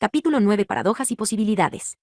Capítulo 9. Paradojas y posibilidades.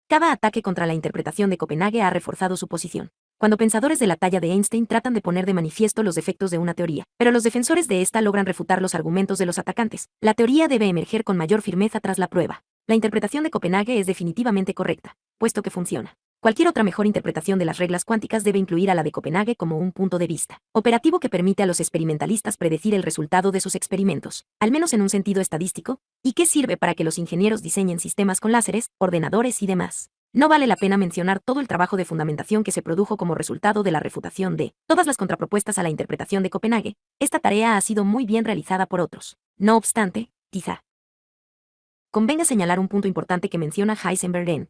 Cada ataque contra la interpretación de Copenhague ha reforzado su posición. Cuando pensadores de la talla de Einstein tratan de poner de manifiesto los defectos de una teoría, pero los defensores de esta logran refutar los argumentos de los atacantes, la teoría debe emerger con mayor firmeza tras la prueba. La interpretación de Copenhague es definitivamente correcta, puesto que funciona. Cualquier otra mejor interpretación de las reglas cuánticas debe incluir a la de Copenhague como un punto de vista operativo que permite a los experimentalistas predecir el resultado de sus experimentos, al menos en un sentido estadístico, y que sirve para que los ingenieros diseñen sistemas con láseres, ordenadores y demás. No vale la pena mencionar todo el trabajo de fundamentación que se produjo como resultado de la refutación de todas las contrapropuestas a la interpretación de Copenhague. Esta tarea ha sido muy bien realizada por otros. No obstante, quizá convenga señalar un punto importante que menciona Heisenberg en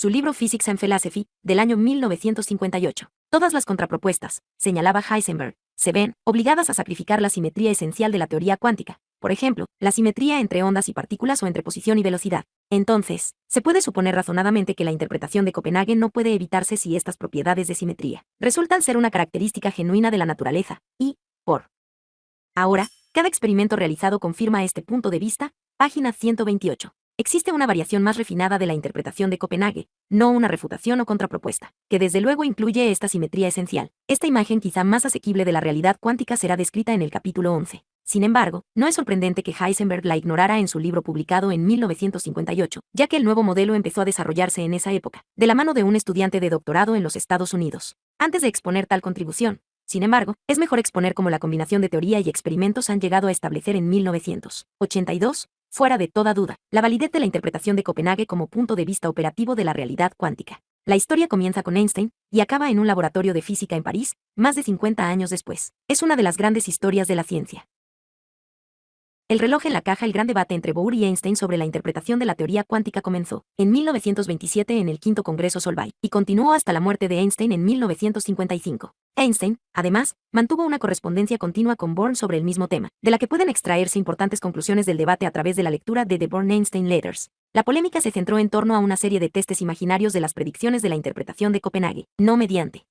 su libro Physics and Philosophy, del año 1958. Todas las contrapropuestas, señalaba Heisenberg, se ven obligadas a sacrificar la simetría esencial de la teoría cuántica, por ejemplo, la simetría entre ondas y partículas o entre posición y velocidad. Entonces, se puede suponer razonadamente que la interpretación de Copenhague no puede evitarse si estas propiedades de simetría resultan ser una característica genuina de la naturaleza, y, por ahora, cada experimento realizado confirma este punto de vista, página 128. Existe una variación más refinada de la interpretación de Copenhague, no una refutación o contrapropuesta, que desde luego incluye esta simetría esencial. Esta imagen quizá más asequible de la realidad cuántica será descrita en el capítulo 11. Sin embargo, no es sorprendente que Heisenberg la ignorara en su libro publicado en 1958, ya que el nuevo modelo empezó a desarrollarse en esa época, de la mano de un estudiante de doctorado en los Estados Unidos. Antes de exponer tal contribución, sin embargo, es mejor exponer cómo la combinación de teoría y experimentos han llegado a establecer en 1982, fuera de toda duda, la validez de la interpretación de Copenhague como punto de vista operativo de la realidad cuántica. La historia comienza con Einstein y acaba en un laboratorio de física en París, más de 50 años después. Es una de las grandes historias de la ciencia. El reloj en la caja. El gran debate entre Bohr y Einstein sobre la interpretación de la teoría cuántica comenzó en 1927 en el quinto Congreso Solvay y continuó hasta la muerte de Einstein en 1955. Einstein, además, mantuvo una correspondencia continua con Born sobre el mismo tema, de la que pueden extraerse importantes conclusiones del debate a través de la lectura de The Born-Einstein Letters. La polémica se centró en torno a una serie de testes imaginarios de las predicciones de la interpretación de Copenhague, no mediante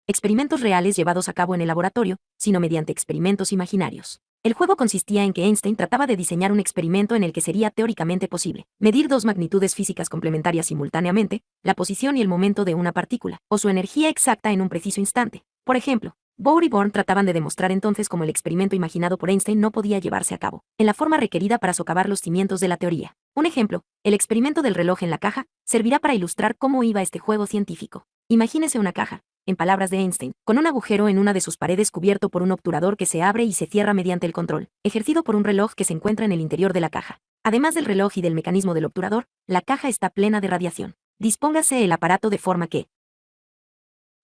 experimentos reales llevados a cabo en el laboratorio, sino mediante experimentos imaginarios. El juego consistía en que Einstein trataba de diseñar un experimento en el que sería teóricamente posible medir dos magnitudes físicas complementarias simultáneamente, la posición y el momento de una partícula, o su energía exacta en un preciso instante. Por ejemplo, Bohr y Born trataban de demostrar entonces cómo el experimento imaginado por Einstein no podía llevarse a cabo, en la forma requerida para socavar los cimientos de la teoría. Un ejemplo, el experimento del reloj en la caja, servirá para ilustrar cómo iba este juego científico. Imagínese una caja, en palabras de Einstein, con un agujero en una de sus paredes cubierto por un obturador que se abre y se cierra mediante el control, ejercido por un reloj que se encuentra en el interior de la caja. Además del reloj y del mecanismo del obturador, la caja está plena de radiación. Dispóngase el aparato de forma que,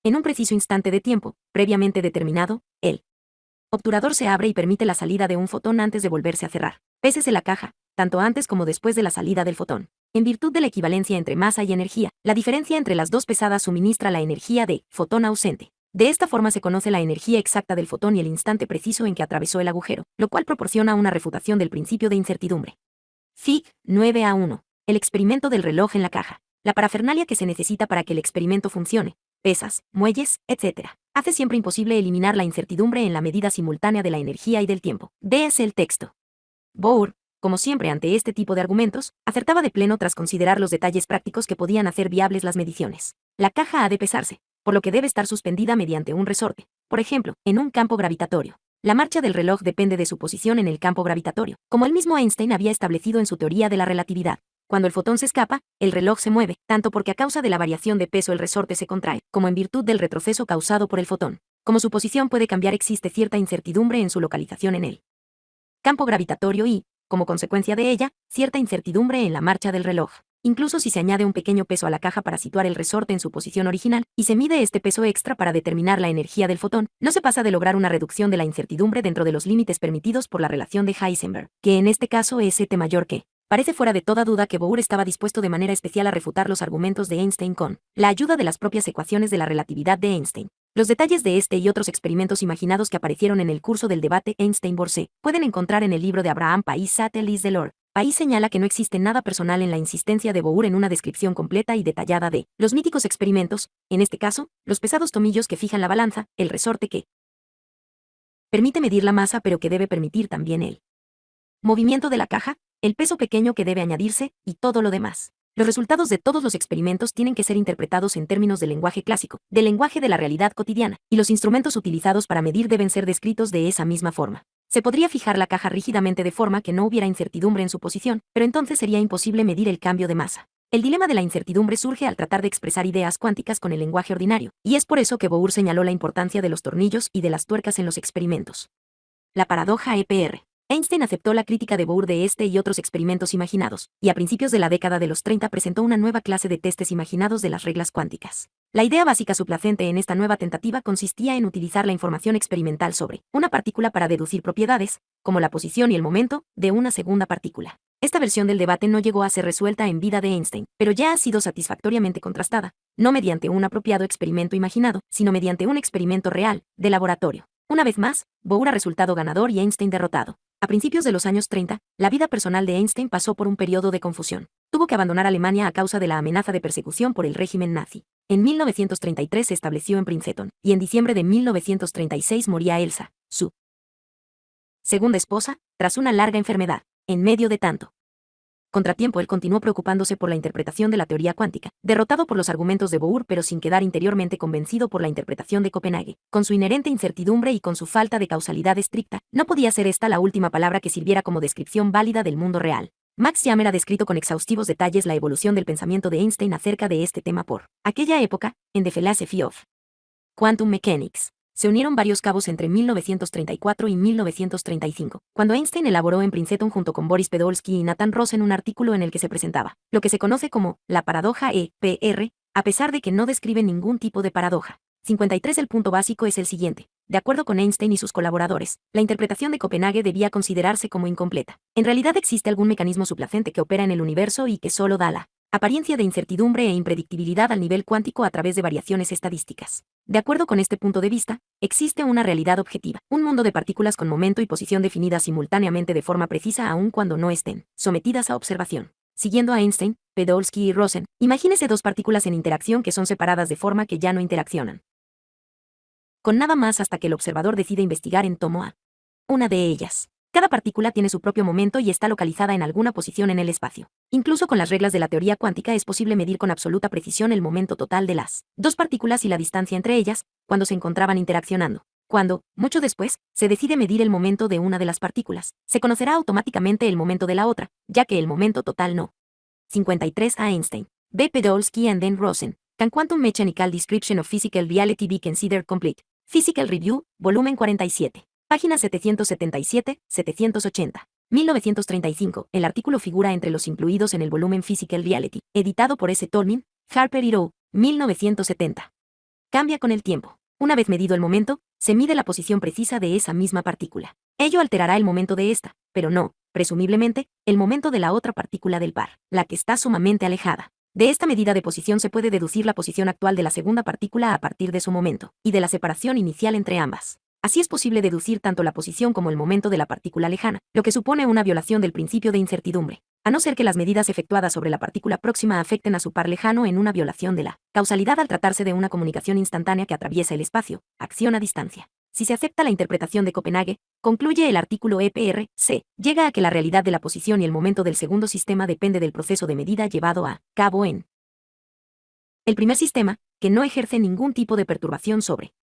en un preciso instante de tiempo, previamente determinado, el obturador se abre y permite la salida de un fotón antes de volverse a cerrar. Pésese la caja, tanto antes como después de la salida del fotón. En virtud de la equivalencia entre masa y energía, la diferencia entre las dos pesadas suministra la energía de fotón ausente. De esta forma se conoce la energía exacta del fotón y el instante preciso en que atravesó el agujero, lo cual proporciona una refutación del principio de incertidumbre. Fig. 9a1. El experimento del reloj en la caja. La parafernalia que se necesita para que el experimento funcione, pesas, muelles, etc., hace siempre imposible eliminar la incertidumbre en la medida simultánea de la energía y del tiempo. Véase el texto. Bohr, como siempre ante este tipo de argumentos, acertaba de pleno tras considerar los detalles prácticos que podían hacer viables las mediciones. La caja ha de pesarse, por lo que debe estar suspendida mediante un resorte, por ejemplo, en un campo gravitatorio. La marcha del reloj depende de su posición en el campo gravitatorio, como el mismo Einstein había establecido en su teoría de la relatividad. Cuando el fotón se escapa, el reloj se mueve, tanto porque a causa de la variación de peso el resorte se contrae, como en virtud del retroceso causado por el fotón. Como su posición puede cambiar, existe cierta incertidumbre en su localización en el campo gravitatorio y, como consecuencia de ella, cierta incertidumbre en la marcha del reloj. Incluso si se añade un pequeño peso a la caja para situar el resorte en su posición original, y se mide este peso extra para determinar la energía del fotón, no se pasa de lograr una reducción de la incertidumbre dentro de los límites permitidos por la relación de Heisenberg, que en este caso es ET mayor que. Parece fuera de toda duda que Bohr estaba dispuesto de manera especial a refutar los argumentos de Einstein con la ayuda de las propias ecuaciones de la relatividad de Einstein. Los detalles de este y otros experimentos imaginados que aparecieron en el curso del debate Einstein-Bohr se pueden encontrar en el libro de Abraham Pais Satellis de Lord. Pais señala que no existe nada personal en la insistencia de Bohr en una descripción completa y detallada de los míticos experimentos, en este caso, los pesados tomillos que fijan la balanza, el resorte que permite medir la masa pero que debe permitir también el movimiento de la caja, el peso pequeño que debe añadirse, y todo lo demás. Los resultados de todos los experimentos tienen que ser interpretados en términos del lenguaje clásico, del lenguaje de la realidad cotidiana, y los instrumentos utilizados para medir deben ser descritos de esa misma forma. Se podría fijar la caja rígidamente de forma que no hubiera incertidumbre en su posición, pero entonces sería imposible medir el cambio de masa. El dilema de la incertidumbre surge al tratar de expresar ideas cuánticas con el lenguaje ordinario, y es por eso que Bohr señaló la importancia de los tornillos y de las tuercas en los experimentos. La paradoja EPR. Einstein aceptó la crítica de Bohr de este y otros experimentos imaginados, y a principios de la década de los 30 presentó una nueva clase de testes imaginados de las reglas cuánticas. La idea básica subyacente en esta nueva tentativa consistía en utilizar la información experimental sobre una partícula para deducir propiedades, como la posición y el momento, de una segunda partícula. Esta versión del debate no llegó a ser resuelta en vida de Einstein, pero ya ha sido satisfactoriamente contrastada, no mediante un apropiado experimento imaginado, sino mediante un experimento real, de laboratorio. Una vez más, Bohr ha resultado ganador y Einstein derrotado. A principios de los años 30, la vida personal de Einstein pasó por un periodo de confusión. Tuvo que abandonar Alemania a causa de la amenaza de persecución por el régimen nazi. En 1933 se estableció en Princeton, y en diciembre de 1936 moría Elsa, su segunda esposa, tras una larga enfermedad. En medio de tanto contratiempo, él continuó preocupándose por la interpretación de la teoría cuántica, derrotado por los argumentos de Bohr pero sin quedar interiormente convencido por la interpretación de Copenhague. Con su inherente incertidumbre y con su falta de causalidad estricta, no podía ser esta la última palabra que sirviera como descripción válida del mundo real. Max Jammer ha descrito con exhaustivos detalles la evolución del pensamiento de Einstein acerca de este tema por aquella época, en The Philosophy of Quantum Mechanics. Se unieron varios cabos entre 1934 y 1935, cuando Einstein elaboró en Princeton junto con Boris Podolsky y Nathan Rosen un artículo en el que se presentaba lo que se conoce como la paradoja EPR, a pesar de que no describe ningún tipo de paradoja. 53. El punto básico es el siguiente. De acuerdo con Einstein y sus colaboradores, la interpretación de Copenhague debía considerarse como incompleta. En realidad existe algún mecanismo subyacente que opera en el universo y que solo da la apariencia de incertidumbre e impredictibilidad al nivel cuántico a través de variaciones estadísticas. De acuerdo con este punto de vista, existe una realidad objetiva, un mundo de partículas con momento y posición definidas simultáneamente de forma precisa aun cuando no estén sometidas a observación. Siguiendo a Einstein, Podolsky y Rosen, imagínese dos partículas en interacción que son separadas de forma que ya no interaccionan con nada más hasta que el observador decide investigar en torno a una de ellas. Cada partícula tiene su propio momento y está localizada en alguna posición en el espacio. Incluso con las reglas de la teoría cuántica es posible medir con absoluta precisión el momento total de las dos partículas y la distancia entre ellas, cuando se encontraban interaccionando. Cuando, mucho después, se decide medir el momento de una de las partículas, se conocerá automáticamente el momento de la otra, ya que el momento total no. 53. A Einstein. B. Podolsky and then Rosen. Can quantum mechanical description of physical reality be considered complete? Physical Review, volumen 47. Páginas 777, 780. 1935. El artículo figura entre los incluidos en el volumen Physical Reality, editado por S. Tolmin, Harper y Row, 1970. Cambia con el tiempo. Una vez medido el momento, se mide la posición precisa de esa misma partícula. Ello alterará el momento de esta, pero no, presumiblemente, el momento de la otra partícula del par, la que está sumamente alejada. De esta medida de posición se puede deducir la posición actual de la segunda partícula a partir de su momento, y de la separación inicial entre ambas. Así es posible deducir tanto la posición como el momento de la partícula lejana, lo que supone una violación del principio de incertidumbre, a no ser que las medidas efectuadas sobre la partícula próxima afecten a su par lejano en una violación de la causalidad al tratarse de una comunicación instantánea que atraviesa el espacio, acción a distancia. Si se acepta la interpretación de Copenhague, concluye el artículo EPR, se llega a que la realidad de la posición y el momento del segundo sistema depende del proceso de medida llevado a cabo en el primer sistema, que no ejerce ningún tipo de perturbación sobre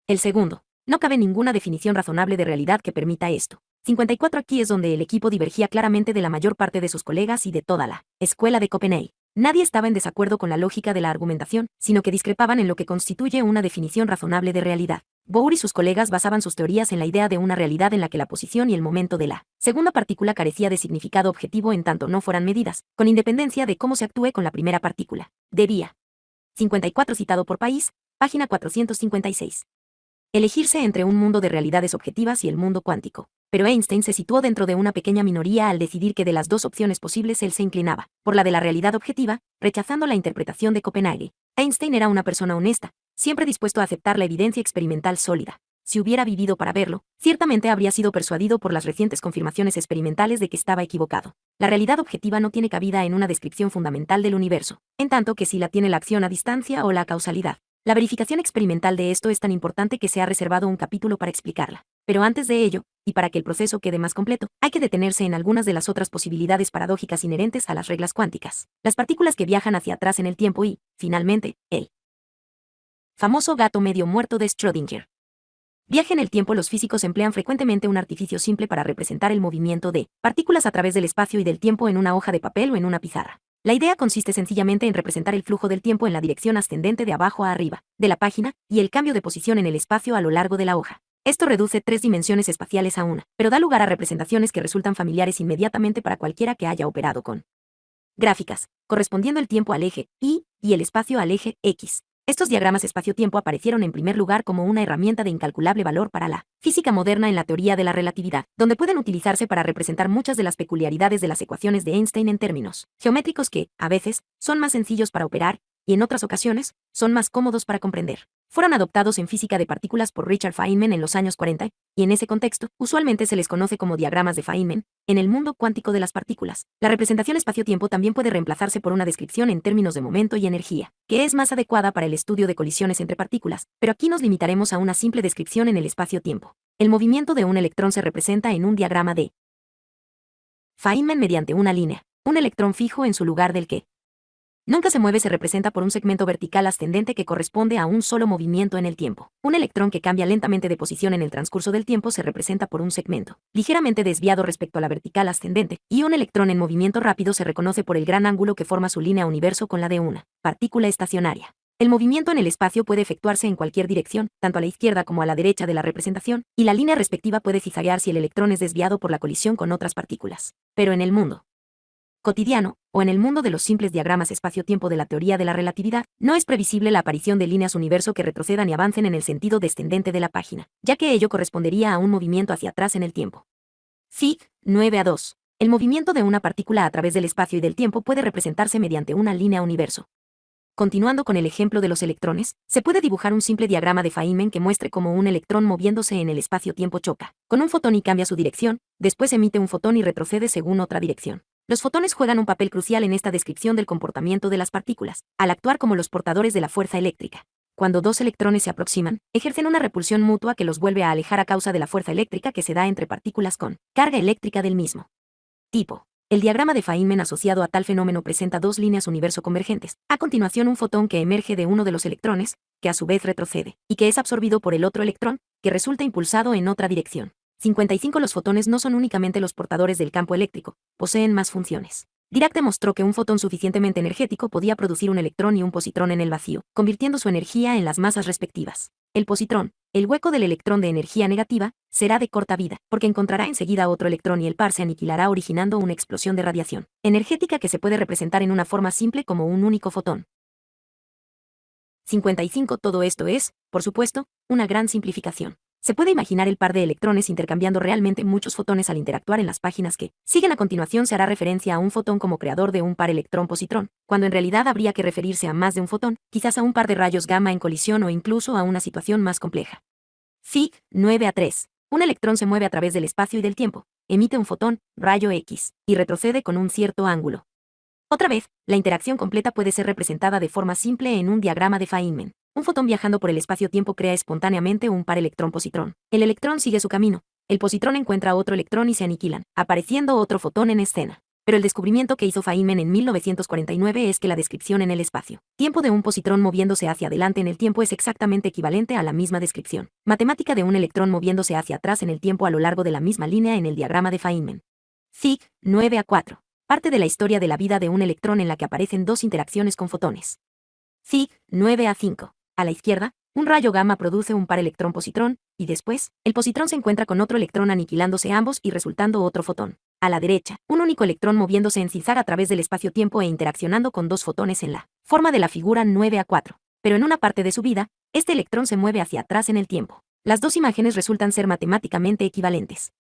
el segundo. No cabe ninguna definición razonable de realidad que permita esto. 54. Aquí es donde el equipo divergía claramente de la mayor parte de sus colegas y de toda la escuela de Copenhague. Nadie estaba en desacuerdo con la lógica de la argumentación, sino que discrepaban en lo que constituye una definición razonable de realidad. Bohr y sus colegas basaban sus teorías en la idea de una realidad en la que la posición y el momento de la segunda partícula carecía de significado objetivo en tanto no fueran medidas, con independencia de cómo se actúe con la primera partícula. Debía. 54. Citado por País, página 456. Elegirse entre un mundo de realidades objetivas y el mundo cuántico. Pero Einstein se situó dentro de una pequeña minoría al decidir que de las dos opciones posibles él se inclinaba por la de la realidad objetiva, rechazando la interpretación de Copenhague. Einstein era una persona honesta, siempre dispuesto a aceptar la evidencia experimental sólida. Si hubiera vivido para verlo, ciertamente habría sido persuadido por las recientes confirmaciones experimentales de que estaba equivocado. La realidad objetiva no tiene cabida en una descripción fundamental del universo, en tanto que sí la tiene la acción a distancia o la causalidad. La verificación experimental de esto es tan importante que se ha reservado un capítulo para explicarla. Pero antes de ello, y para que el proceso quede más completo, hay que detenerse en algunas de las otras posibilidades paradójicas inherentes a las reglas cuánticas, las partículas que viajan hacia atrás en el tiempo y, finalmente, el famoso gato medio muerto de Schrödinger. Viaje en el tiempo. Los físicos emplean frecuentemente un artificio simple para representar el movimiento de partículas a través del espacio y del tiempo en una hoja de papel o en una pizarra. La idea consiste sencillamente en representar el flujo del tiempo en la dirección ascendente de abajo a arriba, de la página, y el cambio de posición en el espacio a lo largo de la hoja. Esto reduce 3 dimensiones espaciales a una, pero da lugar a representaciones que resultan familiares inmediatamente para cualquiera que haya operado con gráficas, correspondiendo el tiempo al eje Y y el espacio al eje X. Estos diagramas espacio-tiempo aparecieron en primer lugar como una herramienta de incalculable valor para la física moderna en la teoría de la relatividad, donde pueden utilizarse para representar muchas de las peculiaridades de las ecuaciones de Einstein en términos geométricos que, a veces, son más sencillos para operar, y en otras ocasiones, son más cómodos para comprender. Fueron adoptados en física de partículas por Richard Feynman en los años 40, y en ese contexto, usualmente se les conoce como diagramas de Feynman. En el mundo cuántico de las partículas, la representación espacio-tiempo también puede reemplazarse por una descripción en términos de momento y energía, que es más adecuada para el estudio de colisiones entre partículas, pero aquí nos limitaremos a una simple descripción en el espacio-tiempo. El movimiento de un electrón se representa en un diagrama de Feynman mediante una línea. Un electrón fijo en su lugar del que nunca se mueve se representa por un segmento vertical ascendente que corresponde a un solo movimiento en el tiempo. Un electrón que cambia lentamente de posición en el transcurso del tiempo se representa por un segmento ligeramente desviado respecto a la vertical ascendente, y un electrón en movimiento rápido se reconoce por el gran ángulo que forma su línea universo con la de una partícula estacionaria. El movimiento en el espacio puede efectuarse en cualquier dirección, tanto a la izquierda como a la derecha de la representación, y la línea respectiva puede zigzaguear si el electrón es desviado por la colisión con otras partículas. Pero en el mundo cotidiano, o en el mundo de los simples diagramas espacio-tiempo de la teoría de la relatividad, no es previsible la aparición de líneas universo que retrocedan y avancen en el sentido descendente de la página, ya que ello correspondería a un movimiento hacia atrás en el tiempo. Fig. 9a2. El movimiento de una partícula a través del espacio y del tiempo puede representarse mediante una línea universo. Continuando con el ejemplo de los electrones, se puede dibujar un simple diagrama de Feynman que muestre cómo un electrón moviéndose en el espacio-tiempo choca con un fotón y cambia su dirección, después emite un fotón y retrocede según otra dirección. Los fotones juegan un papel crucial en esta descripción del comportamiento de las partículas, al actuar como los portadores de la fuerza eléctrica. Cuando dos electrones se aproximan, ejercen una repulsión mutua que los vuelve a alejar a causa de la fuerza eléctrica que se da entre partículas con carga eléctrica del mismo tipo. El diagrama de Feynman asociado a tal fenómeno presenta dos líneas universo convergentes. A continuación, un fotón que emerge de uno de los electrones, que a su vez retrocede, y que es absorbido por el otro electrón, que resulta impulsado en otra dirección. 55. Los fotones no son únicamente los portadores del campo eléctrico, poseen más funciones. Dirac demostró que un fotón suficientemente energético podía producir un electrón y un positrón en el vacío, convirtiendo su energía en las masas respectivas. El positrón, el hueco del electrón de energía negativa, será de corta vida, porque encontrará enseguida otro electrón y el par se aniquilará originando una explosión de radiación energética que se puede representar en una forma simple como un único fotón. 55. Todo esto es, por supuesto, una gran simplificación. Se puede imaginar el par de electrones intercambiando realmente muchos fotones al interactuar en las páginas que siguen a continuación. Se hará referencia a un fotón como creador de un par electrón-positrón, cuando en realidad habría que referirse a más de un fotón, quizás a un par de rayos gamma en colisión o incluso a una situación más compleja. Fig. 9a3. Un electrón se mueve a través del espacio y del tiempo, emite un fotón, rayo X, y retrocede con un cierto ángulo. Otra vez, la interacción completa puede ser representada de forma simple en un diagrama de Feynman. Un fotón viajando por el espacio-tiempo crea espontáneamente un par electrón-positrón. El electrón sigue su camino, el positrón encuentra otro electrón y se aniquilan, apareciendo otro fotón en escena. Pero el descubrimiento que hizo Feynman en 1949 es que la descripción en el espacio-tiempo de un positrón moviéndose hacia adelante en el tiempo es exactamente equivalente a la misma descripción matemática de un electrón moviéndose hacia atrás en el tiempo a lo largo de la misma línea en el diagrama de Feynman. Fig. 9a4. Parte de la historia de la vida de un electrón en la que aparecen dos interacciones con fotones. Fig. 9a5. A la izquierda, un rayo gamma produce un par electrón-positrón, y después, el positrón se encuentra con otro electrón aniquilándose ambos y resultando otro fotón. A la derecha, un único electrón moviéndose en zigzag a través del espacio-tiempo e interaccionando con dos fotones en la forma de la figura 9a4. Pero en una parte de su vida, este electrón se mueve hacia atrás en el tiempo. Las dos imágenes resultan ser matemáticamente equivalentes.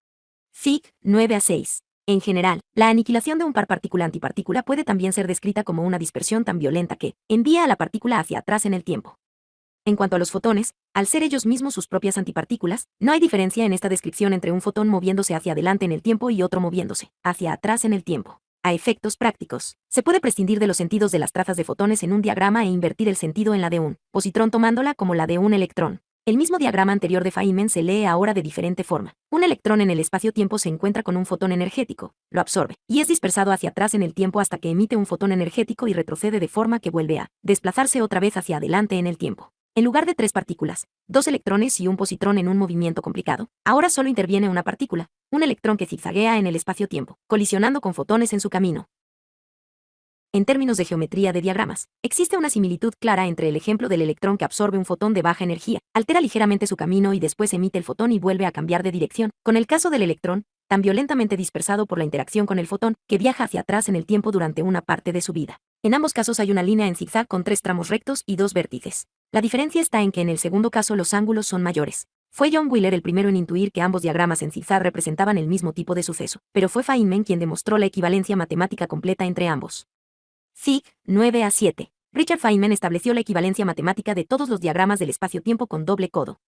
Fig. 9a6. En general, la aniquilación de un par partícula-antipartícula puede también ser descrita como una dispersión tan violenta que envía a la partícula hacia atrás en el tiempo. En cuanto a los fotones, al ser ellos mismos sus propias antipartículas, no hay diferencia en esta descripción entre un fotón moviéndose hacia adelante en el tiempo y otro moviéndose hacia atrás en el tiempo. A efectos prácticos, se puede prescindir de los sentidos de las trazas de fotones en un diagrama e invertir el sentido en la de un positrón tomándola como la de un electrón. El mismo diagrama anterior de Feynman se lee ahora de diferente forma. Un electrón en el espacio-tiempo se encuentra con un fotón energético, lo absorbe, y es dispersado hacia atrás en el tiempo hasta que emite un fotón energético y retrocede de forma que vuelve a desplazarse otra vez hacia adelante en el tiempo. En lugar de 3 partículas, 2 electrones y un positrón en un movimiento complicado, ahora solo interviene una partícula, un electrón que zigzaguea en el espacio-tiempo, colisionando con fotones en su camino. En términos de geometría de diagramas, existe una similitud clara entre el ejemplo del electrón que absorbe un fotón de baja energía, altera ligeramente su camino y después emite el fotón y vuelve a cambiar de dirección, con el caso del electrón, tan violentamente dispersado por la interacción con el fotón, que viaja hacia atrás en el tiempo durante una parte de su vida. En ambos casos hay una línea en zigzag con 3 tramos rectos y 2 vértices. La diferencia está en que en el segundo caso los ángulos son mayores. Fue John Wheeler el primero en intuir que ambos diagramas en zigzag representaban el mismo tipo de suceso, pero fue Feynman quien demostró la equivalencia matemática completa entre ambos. Fig. 9 a 7. Richard Feynman estableció la equivalencia matemática de todos los diagramas del espacio-tiempo con doble codo.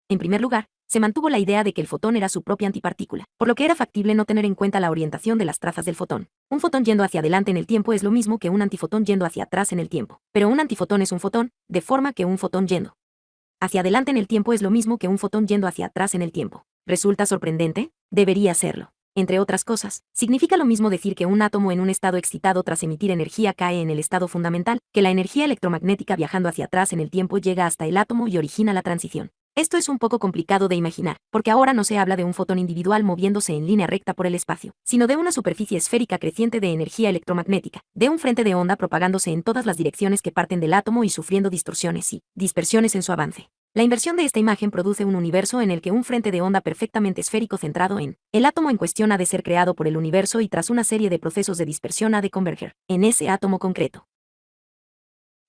En primer lugar, se mantuvo la idea de que el fotón era su propia antipartícula, por lo que era factible no tener en cuenta la orientación de las trazas del fotón. Un fotón yendo hacia adelante en el tiempo es lo mismo que un antifotón yendo hacia atrás en el tiempo, pero un antifotón es un fotón, de forma que un fotón yendo hacia adelante en el tiempo es lo mismo que un fotón yendo hacia atrás en el tiempo. ¿Resulta sorprendente? Debería serlo. Entre otras cosas, significa lo mismo decir que un átomo en un estado excitado tras emitir energía cae en el estado fundamental, que la energía electromagnética viajando hacia atrás en el tiempo llega hasta el átomo y origina la transición. Esto es un poco complicado de imaginar, porque ahora no se habla de un fotón individual moviéndose en línea recta por el espacio, sino de una superficie esférica creciente de energía electromagnética, de un frente de onda propagándose en todas las direcciones que parten del átomo y sufriendo distorsiones y dispersiones en su avance. La inversión de esta imagen produce un universo en el que un frente de onda perfectamente esférico centrado en el átomo en cuestión ha de ser creado por el universo y tras una serie de procesos de dispersión ha de converger en ese átomo concreto.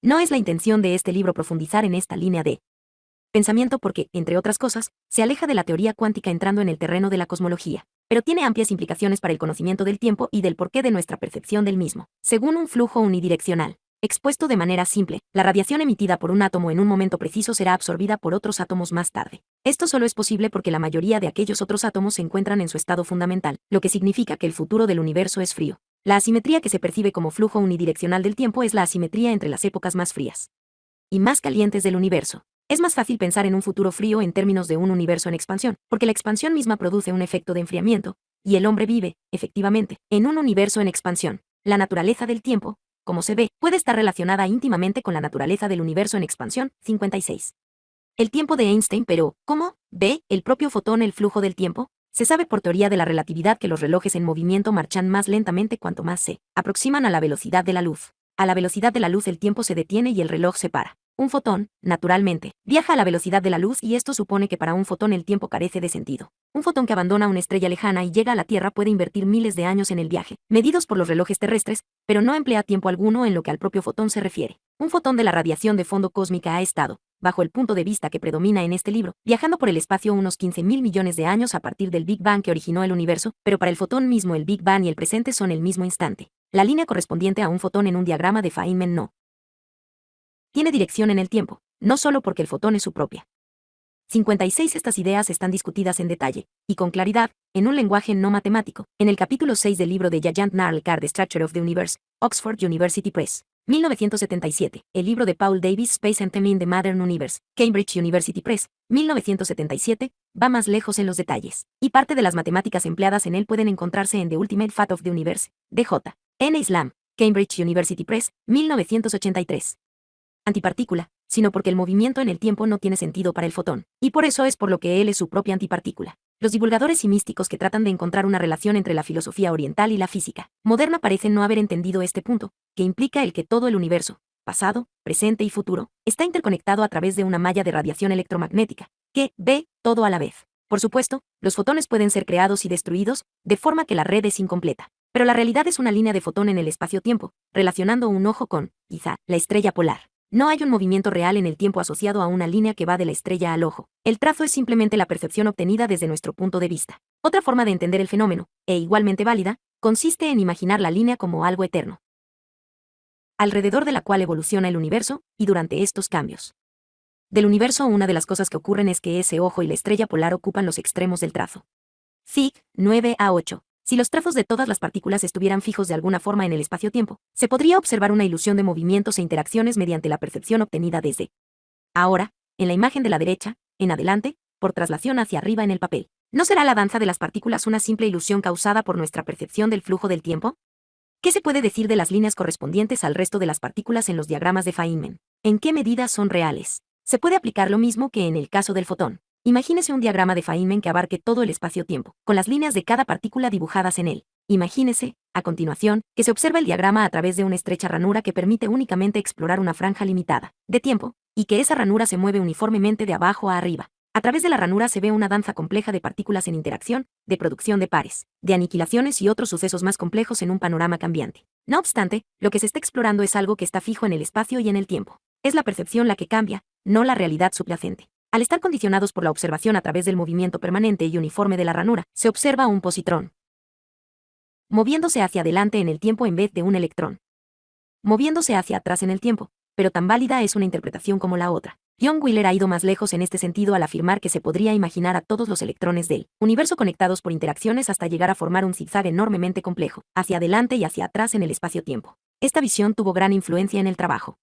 No es la intención de este libro profundizar en esta línea de pensamiento porque, entre otras cosas, se aleja de la teoría cuántica entrando en el terreno de la cosmología, pero tiene amplias implicaciones para el conocimiento del tiempo y del porqué de nuestra percepción del mismo, según un flujo unidireccional. Expuesto de manera simple, la radiación emitida por un átomo en un momento preciso será absorbida por otros átomos más tarde. Esto solo es posible porque la mayoría de aquellos otros átomos se encuentran en su estado fundamental, lo que significa que el futuro del universo es frío. La asimetría que se percibe como flujo unidireccional del tiempo es la asimetría entre las épocas más frías y más calientes del universo. Es más fácil pensar en un futuro frío en términos de un universo en expansión, porque la expansión misma produce un efecto de enfriamiento, y el hombre vive, efectivamente, en un universo en expansión. La naturaleza del tiempo, como se ve, puede estar relacionada íntimamente con la naturaleza del universo en expansión. 56. El tiempo de Einstein, pero, ¿cómo ve el propio fotón el flujo del tiempo? Se sabe por teoría de la relatividad que los relojes en movimiento marchan más lentamente cuanto más se aproximan a la velocidad de la luz. A la velocidad de la luz el tiempo se detiene y el reloj se para. Un fotón, naturalmente, viaja a la velocidad de la luz y esto supone que para un fotón el tiempo carece de sentido. Un fotón que abandona una estrella lejana y llega a la Tierra puede invertir miles de años en el viaje, medidos por los relojes terrestres, pero no emplea tiempo alguno en lo que al propio fotón se refiere. Un fotón de la radiación de fondo cósmica ha estado, bajo el punto de vista que predomina en este libro, viajando por el espacio unos 15.000 millones de años a partir del Big Bang que originó el universo, pero para el fotón mismo el Big Bang y el presente son el mismo instante. La línea correspondiente a un fotón en un diagrama de Feynman no tiene dirección en el tiempo, no solo porque el fotón es su propia. 56. Estas ideas están discutidas en detalle, y con claridad, en un lenguaje no matemático, en el capítulo 6 del libro de Jayant Narlikar The Structure of the Universe, Oxford University Press. 1977, el libro de Paul Davies Space and Time in the Modern Universe, Cambridge University Press, 1977, va más lejos en los detalles, y parte de las matemáticas empleadas en él pueden encontrarse en The Ultimate Fact of the Universe, DJ. N. Islam, Cambridge University Press, 1983. Antipartícula, sino porque el movimiento en el tiempo no tiene sentido para el fotón, y por eso es por lo que él es su propia antipartícula. Los divulgadores y místicos que tratan de encontrar una relación entre la filosofía oriental y la física moderna parecen no haber entendido este punto, que implica el que todo el universo, pasado, presente y futuro, está interconectado a través de una malla de radiación electromagnética, que ve todo a la vez. Por supuesto, los fotones pueden ser creados y destruidos, de forma que la red es incompleta. Pero la realidad es una línea de fotón en el espacio-tiempo, relacionando un ojo con, quizá, la estrella polar. No hay un movimiento real en el tiempo asociado a una línea que va de la estrella al ojo. El trazo es simplemente la percepción obtenida desde nuestro punto de vista. Otra forma de entender el fenómeno, e igualmente válida, consiste en imaginar la línea como algo eterno, alrededor de la cual evoluciona el universo, y durante estos cambios del universo una de las cosas que ocurren es que ese ojo y la estrella polar ocupan los extremos del trazo. Fig. 9 a 8. Si los trazos de todas las partículas estuvieran fijos de alguna forma en el espacio-tiempo, se podría observar una ilusión de movimientos e interacciones mediante la percepción obtenida desde. Ahora, en la imagen de la derecha, en adelante, por traslación hacia arriba en el papel. ¿No será la danza de las partículas una simple ilusión causada por nuestra percepción del flujo del tiempo? ¿Qué se puede decir de las líneas correspondientes al resto de las partículas en los diagramas de Feynman? ¿En qué medida son reales? Se puede aplicar lo mismo que en el caso del fotón. Imagínese un diagrama de Feynman que abarque todo el espacio-tiempo, con las líneas de cada partícula dibujadas en él. Imagínese, a continuación, que se observa el diagrama a través de una estrecha ranura que permite únicamente explorar una franja limitada de tiempo, y que esa ranura se mueve uniformemente de abajo a arriba. A través de la ranura se ve una danza compleja de partículas en interacción, de producción de pares, de aniquilaciones y otros sucesos más complejos en un panorama cambiante. No obstante, lo que se está explorando es algo que está fijo en el espacio y en el tiempo. Es la percepción la que cambia, no la realidad subyacente. Al estar condicionados por la observación a través del movimiento permanente y uniforme de la ranura, se observa un positrón moviéndose hacia adelante en el tiempo en vez de un electrón moviéndose hacia atrás en el tiempo, pero tan válida es una interpretación como la otra. John Wheeler ha ido más lejos en este sentido al afirmar que se podría imaginar a todos los electrones del universo conectados por interacciones hasta llegar a formar un zigzag enormemente complejo, hacia adelante y hacia atrás en el espacio-tiempo. Esta visión tuvo gran influencia en el trabajo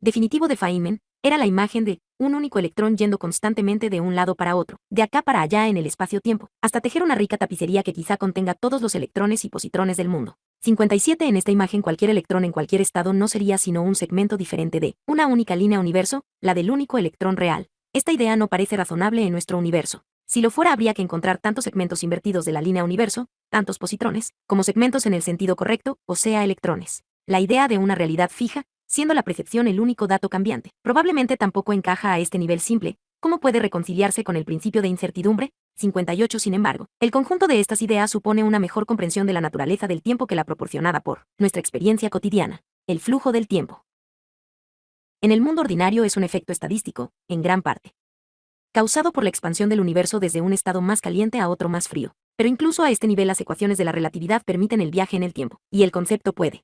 definitivo de Feynman, era la imagen de un único electrón yendo constantemente de un lado para otro, de acá para allá en el espacio-tiempo, hasta tejer una rica tapicería que quizá contenga todos los electrones y positrones del mundo. 57. En esta imagen cualquier electrón en cualquier estado no sería sino un segmento diferente de una única línea universo, la del único electrón real. Esta idea no parece razonable en nuestro universo. Si lo fuera habría que encontrar tantos segmentos invertidos de la línea universo, tantos positrones, como segmentos en el sentido correcto, o sea electrones. La idea de una realidad fija, siendo la percepción el único dato cambiante, probablemente tampoco encaja a este nivel simple. ¿Cómo puede reconciliarse con el principio de incertidumbre? 58. Sin embargo, el conjunto de estas ideas supone una mejor comprensión de la naturaleza del tiempo que la proporcionada por nuestra experiencia cotidiana. El flujo del tiempo. En el mundo ordinario es un efecto estadístico, en gran parte, causado por la expansión del universo desde un estado más caliente a otro más frío. Pero incluso a este nivel las ecuaciones de la relatividad permiten el viaje en el tiempo, y el concepto puede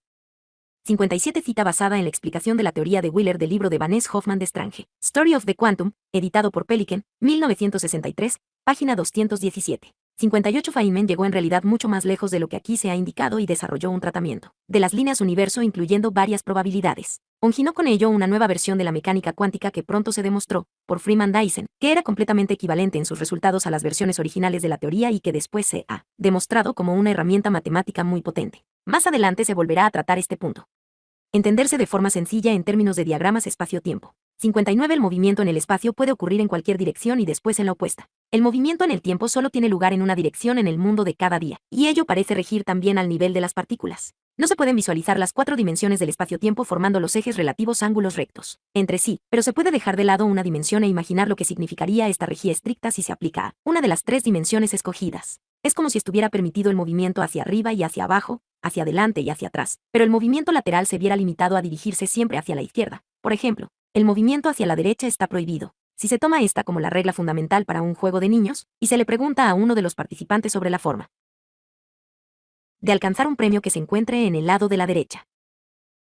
57. Cita basada en la explicación de la teoría de Wheeler del libro de Vaness Hoffman de Strange, Story of the Quantum, editado por Pelican, 1963, página 217. 58. Feynman llegó en realidad mucho más lejos de lo que aquí se ha indicado y desarrolló un tratamiento de las líneas universo incluyendo varias probabilidades. Originó con ello una nueva versión de la mecánica cuántica que pronto se demostró, por Freeman Dyson, que era completamente equivalente en sus resultados a las versiones originales de la teoría y que después se ha demostrado como una herramienta matemática muy potente. Más adelante se volverá a tratar este punto. Entenderse de forma sencilla en términos de diagramas espacio-tiempo. 59. El movimiento en el espacio puede ocurrir en cualquier dirección y después en la opuesta. El movimiento en el tiempo solo tiene lugar en una dirección en el mundo de cada día, y ello parece regir también al nivel de las partículas. No se pueden visualizar las 4 dimensiones del espacio-tiempo formando los ejes relativos ángulos rectos entre sí, pero se puede dejar de lado una dimensión e imaginar lo que significaría esta regía estricta si se aplica a una de las 3 dimensiones escogidas. Es como si estuviera permitido el movimiento hacia arriba y hacia abajo, hacia adelante y hacia atrás, pero el movimiento lateral se viera limitado a dirigirse siempre hacia la izquierda. Por ejemplo, el movimiento hacia la derecha está prohibido. Si se toma esta como la regla fundamental para un juego de niños, y se le pregunta a uno de los participantes sobre la forma de alcanzar un premio que se encuentre en el lado de la derecha,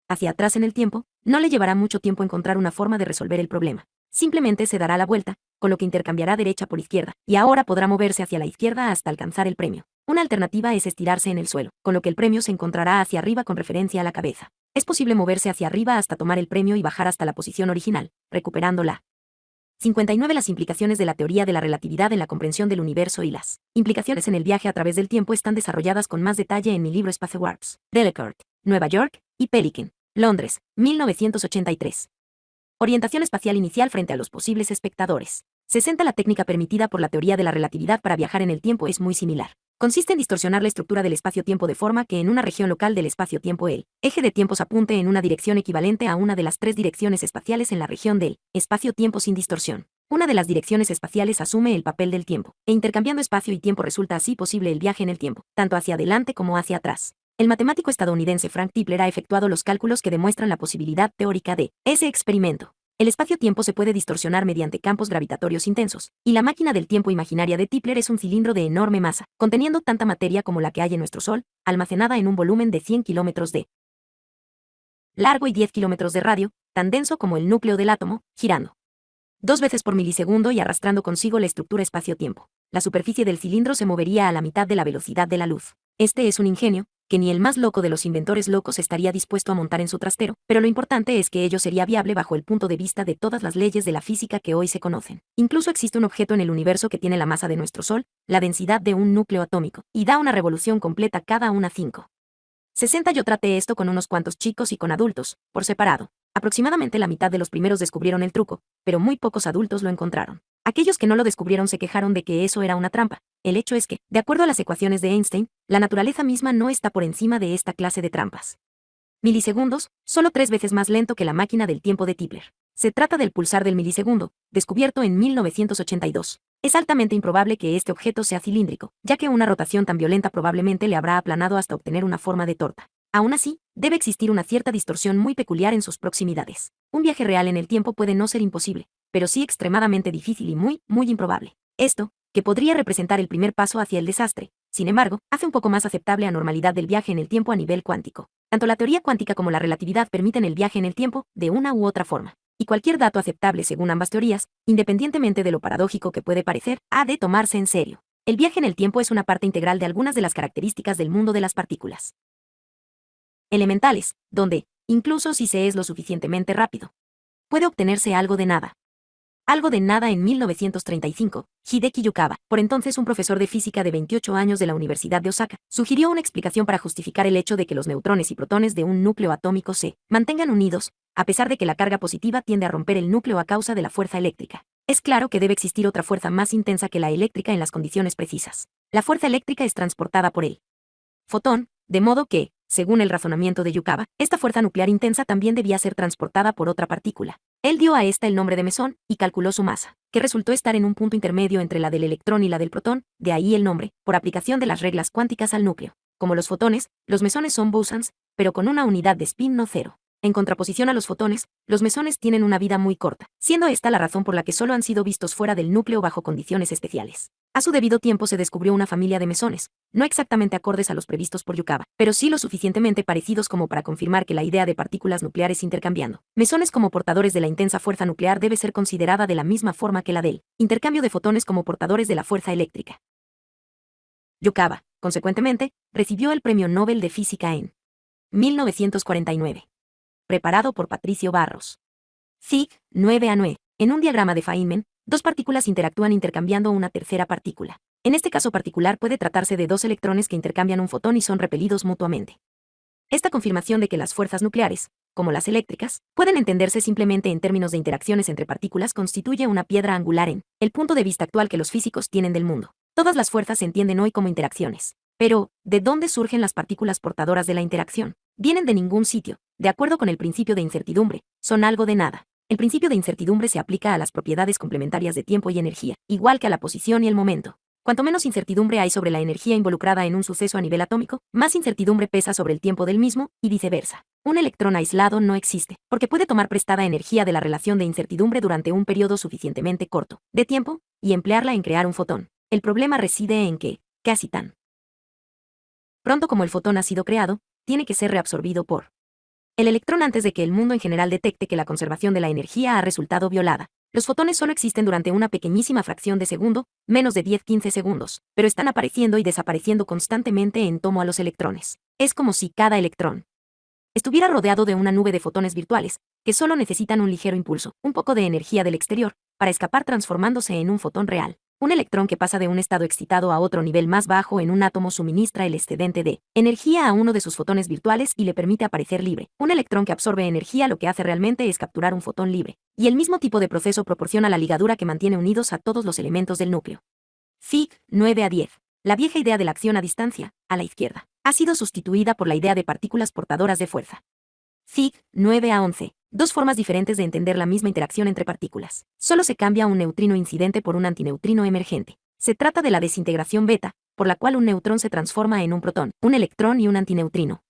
hacia atrás en el tiempo, no le llevará mucho tiempo encontrar una forma de resolver el problema. Simplemente se dará la vuelta, con lo que intercambiará derecha por izquierda, y ahora podrá moverse hacia la izquierda hasta alcanzar el premio. Una alternativa es estirarse en el suelo, con lo que el premio se encontrará hacia arriba con referencia a la cabeza. Es posible moverse hacia arriba hasta tomar el premio y bajar hasta la posición original, recuperándola. 59. Las implicaciones de la teoría de la relatividad en la comprensión del universo y las implicaciones en el viaje a través del tiempo están desarrolladas con más detalle en mi libro Space Warps, Delacorte, Nueva York, y Pelican, Londres, 1983. Orientación espacial inicial frente a los posibles espectadores. 60. La técnica permitida por la teoría de la relatividad para viajar en el tiempo es muy similar. Consiste en distorsionar la estructura del espacio-tiempo de forma que en una región local del espacio-tiempo el eje de tiempos apunte en una dirección equivalente a una de las 3 direcciones espaciales en la región del espacio-tiempo sin distorsión. Una de las direcciones espaciales asume el papel del tiempo, e intercambiando espacio y tiempo resulta así posible el viaje en el tiempo, tanto hacia adelante como hacia atrás. El matemático estadounidense Frank Tipler ha efectuado los cálculos que demuestran la posibilidad teórica de ese experimento. El espacio-tiempo se puede distorsionar mediante campos gravitatorios intensos, y la máquina del tiempo imaginaria de Tipler es un cilindro de enorme masa, conteniendo tanta materia como la que hay en nuestro Sol, almacenada en un volumen de 100 kilómetros de largo y 10 kilómetros de radio, tan denso como el núcleo del átomo, girando 2 veces por milisegundo y arrastrando consigo la estructura espacio-tiempo. La superficie del cilindro se movería a la mitad de la velocidad de la luz. Este es un ingenio, que ni el más loco de los inventores locos estaría dispuesto a montar en su trastero, pero lo importante es que ello sería viable bajo el punto de vista de todas las leyes de la física que hoy se conocen. Incluso existe un objeto en el universo que tiene la masa de nuestro Sol, la densidad de un núcleo atómico, y da una revolución completa cada una 5,60. Yo traté esto con unos cuantos chicos y con adultos, por separado. Aproximadamente la mitad de los primeros descubrieron el truco, pero muy pocos adultos lo encontraron. Aquellos que no lo descubrieron se quejaron de que eso era una trampa. El hecho es que, de acuerdo a las ecuaciones de Einstein, la naturaleza misma no está por encima de esta clase de trampas. Milisegundos, solo 3 veces más lento que la máquina del tiempo de Tipler. Se trata del pulsar del milisegundo, descubierto en 1982. Es altamente improbable que este objeto sea cilíndrico, ya que una rotación tan violenta probablemente le habrá aplanado hasta obtener una forma de torta. Aún así, debe existir una cierta distorsión muy peculiar en sus proximidades. Un viaje real en el tiempo puede no ser imposible, pero sí extremadamente difícil y muy, muy improbable. Esto, que podría representar el primer paso hacia el desastre, sin embargo, hace un poco más aceptable la normalidad del viaje en el tiempo a nivel cuántico. Tanto la teoría cuántica como la relatividad permiten el viaje en el tiempo, de una u otra forma. Y cualquier dato aceptable según ambas teorías, independientemente de lo paradójico que puede parecer, ha de tomarse en serio. El viaje en el tiempo es una parte integral de algunas de las características del mundo de las partículas elementales, donde, incluso si se es lo suficientemente rápido, puede obtenerse algo de nada. Algo de nada en 1935, Hideki Yukawa, por entonces un profesor de física de 28 años de la Universidad de Osaka, sugirió una explicación para justificar el hecho de que los neutrones y protones de un núcleo atómico se mantengan unidos, a pesar de que la carga positiva tiende a romper el núcleo a causa de la fuerza eléctrica. Es claro que debe existir otra fuerza más intensa que la eléctrica en las condiciones precisas. La fuerza eléctrica es transportada por el fotón, de modo que, según el razonamiento de Yukawa, esta fuerza nuclear intensa también debía ser transportada por otra partícula. Él dio a esta el nombre de mesón, y calculó su masa, que resultó estar en un punto intermedio entre la del electrón y la del protón, de ahí el nombre, por aplicación de las reglas cuánticas al núcleo. Como los fotones, los mesones son bosons, pero con una unidad de spin no cero. En contraposición a los fotones, los mesones tienen una vida muy corta, siendo esta la razón por la que solo han sido vistos fuera del núcleo bajo condiciones especiales. A su debido tiempo se descubrió una familia de mesones, no exactamente acordes a los previstos por Yukawa, pero sí lo suficientemente parecidos como para confirmar que la idea de partículas nucleares intercambiando mesones como portadores de la intensa fuerza nuclear debe ser considerada de la misma forma que la del intercambio de fotones como portadores de la fuerza eléctrica. Yukawa, consecuentemente, recibió el Premio Nobel de Física en 1949. Preparado por Patricio Barros. Fig. 9a9. En un diagrama de Feynman, dos partículas interactúan intercambiando una tercera partícula. En este caso particular puede tratarse de dos electrones que intercambian un fotón y son repelidos mutuamente. Esta confirmación de que las fuerzas nucleares, como las eléctricas, pueden entenderse simplemente en términos de interacciones entre partículas constituye una piedra angular en el punto de vista actual que los físicos tienen del mundo. Todas las fuerzas se entienden hoy como interacciones. Pero, ¿de dónde surgen las partículas portadoras de la interacción? Vienen de ningún sitio. De acuerdo con el principio de incertidumbre, son algo de nada. El principio de incertidumbre se aplica a las propiedades complementarias de tiempo y energía, igual que a la posición y el momento. Cuanto menos incertidumbre hay sobre la energía involucrada en un suceso a nivel atómico, más incertidumbre pesa sobre el tiempo del mismo, y viceversa. Un electrón aislado no existe, porque puede tomar prestada energía de la relación de incertidumbre durante un periodo suficientemente corto de tiempo, y emplearla en crear un fotón. El problema reside en que, casi tan pronto como el fotón ha sido creado, tiene que ser reabsorbido por el electrón antes de que el mundo en general detecte que la conservación de la energía ha resultado violada. Los fotones solo existen durante una pequeñísima fracción de segundo, menos de 10-15 segundos, pero están apareciendo y desapareciendo constantemente en torno a los electrones. Es como si cada electrón estuviera rodeado de una nube de fotones virtuales, que solo necesitan un ligero impulso, un poco de energía del exterior, para escapar transformándose en un fotón real. Un electrón que pasa de un estado excitado a otro nivel más bajo en un átomo suministra el excedente de energía a uno de sus fotones virtuales y le permite aparecer libre. Un electrón que absorbe energía lo que hace realmente es capturar un fotón libre. Y el mismo tipo de proceso proporciona la ligadura que mantiene unidos a todos los elementos del núcleo. Fig. 9a10. La vieja idea de la acción a distancia, a la izquierda, ha sido sustituida por la idea de partículas portadoras de fuerza. Fig. 9a11. Dos formas diferentes de entender la misma interacción entre partículas. Solo se cambia un neutrino incidente por un antineutrino emergente. Se trata de la desintegración beta, por la cual un neutrón se transforma en un protón, un electrón y un antineutrino.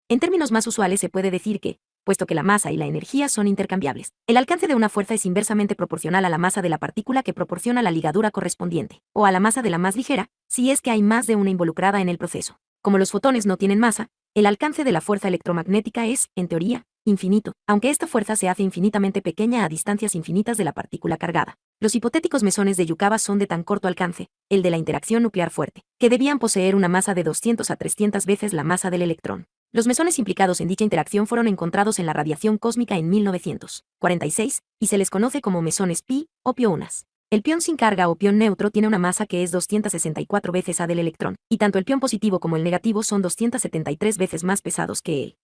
En términos más usuales se puede decir que, puesto que la masa y la energía son intercambiables, el alcance de una fuerza es inversamente proporcional a la masa de la partícula que proporciona la ligadura correspondiente, o a la masa de la más ligera, si es que hay más de una involucrada en el proceso. Como los fotones no tienen masa, el alcance de la fuerza electromagnética es, en teoría, infinito, aunque esta fuerza se hace infinitamente pequeña a distancias infinitas de la partícula cargada. Los hipotéticos mesones de Yukawa son de tan corto alcance, el de la interacción nuclear fuerte, que debían poseer una masa de 200 a 300 veces la masa del electrón. Los mesones implicados en dicha interacción fueron encontrados en la radiación cósmica en 1946, y se les conoce como mesones pi o piounas. El pión sin carga o pión neutro tiene una masa que es 264 veces a del electrón, y tanto el pión positivo como el negativo son 273 veces más pesados que el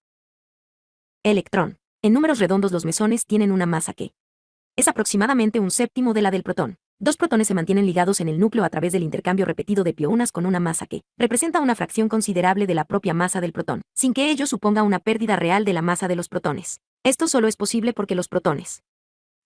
electrón. En números redondos los mesones tienen una masa que es aproximadamente un séptimo de la del protón. Dos protones se mantienen ligados en el núcleo a través del intercambio repetido de piounas con una masa que representa una fracción considerable de la propia masa del protón, sin que ello suponga una pérdida real de la masa de los protones. Esto solo es posible porque los protones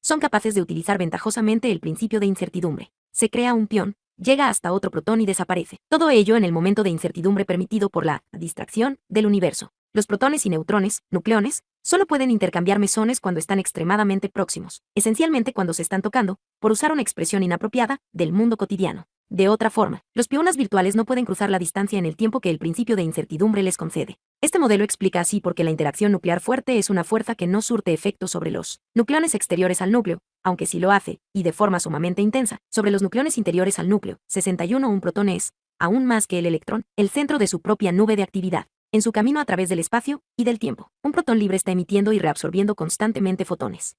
son capaces de utilizar ventajosamente el principio de incertidumbre. Se crea un pión, llega hasta otro protón y desaparece. Todo ello en el momento de incertidumbre permitido por la distracción del universo. Los protones y neutrones, nucleones, solo pueden intercambiar mesones cuando están extremadamente próximos, esencialmente cuando se están tocando, por usar una expresión inapropiada, del mundo cotidiano. De otra forma, los piounas virtuales no pueden cruzar la distancia en el tiempo que el principio de incertidumbre les concede. Este modelo explica así por qué la interacción nuclear fuerte es una fuerza que no surte efecto sobre los nucleones exteriores al núcleo, aunque sí lo hace, y de forma sumamente intensa, sobre los nucleones interiores al núcleo. 61 Un protón es, aún más que el electrón, el centro de su propia nube de actividad. En su camino a través del espacio y del tiempo, un protón libre está emitiendo y reabsorbiendo constantemente fotones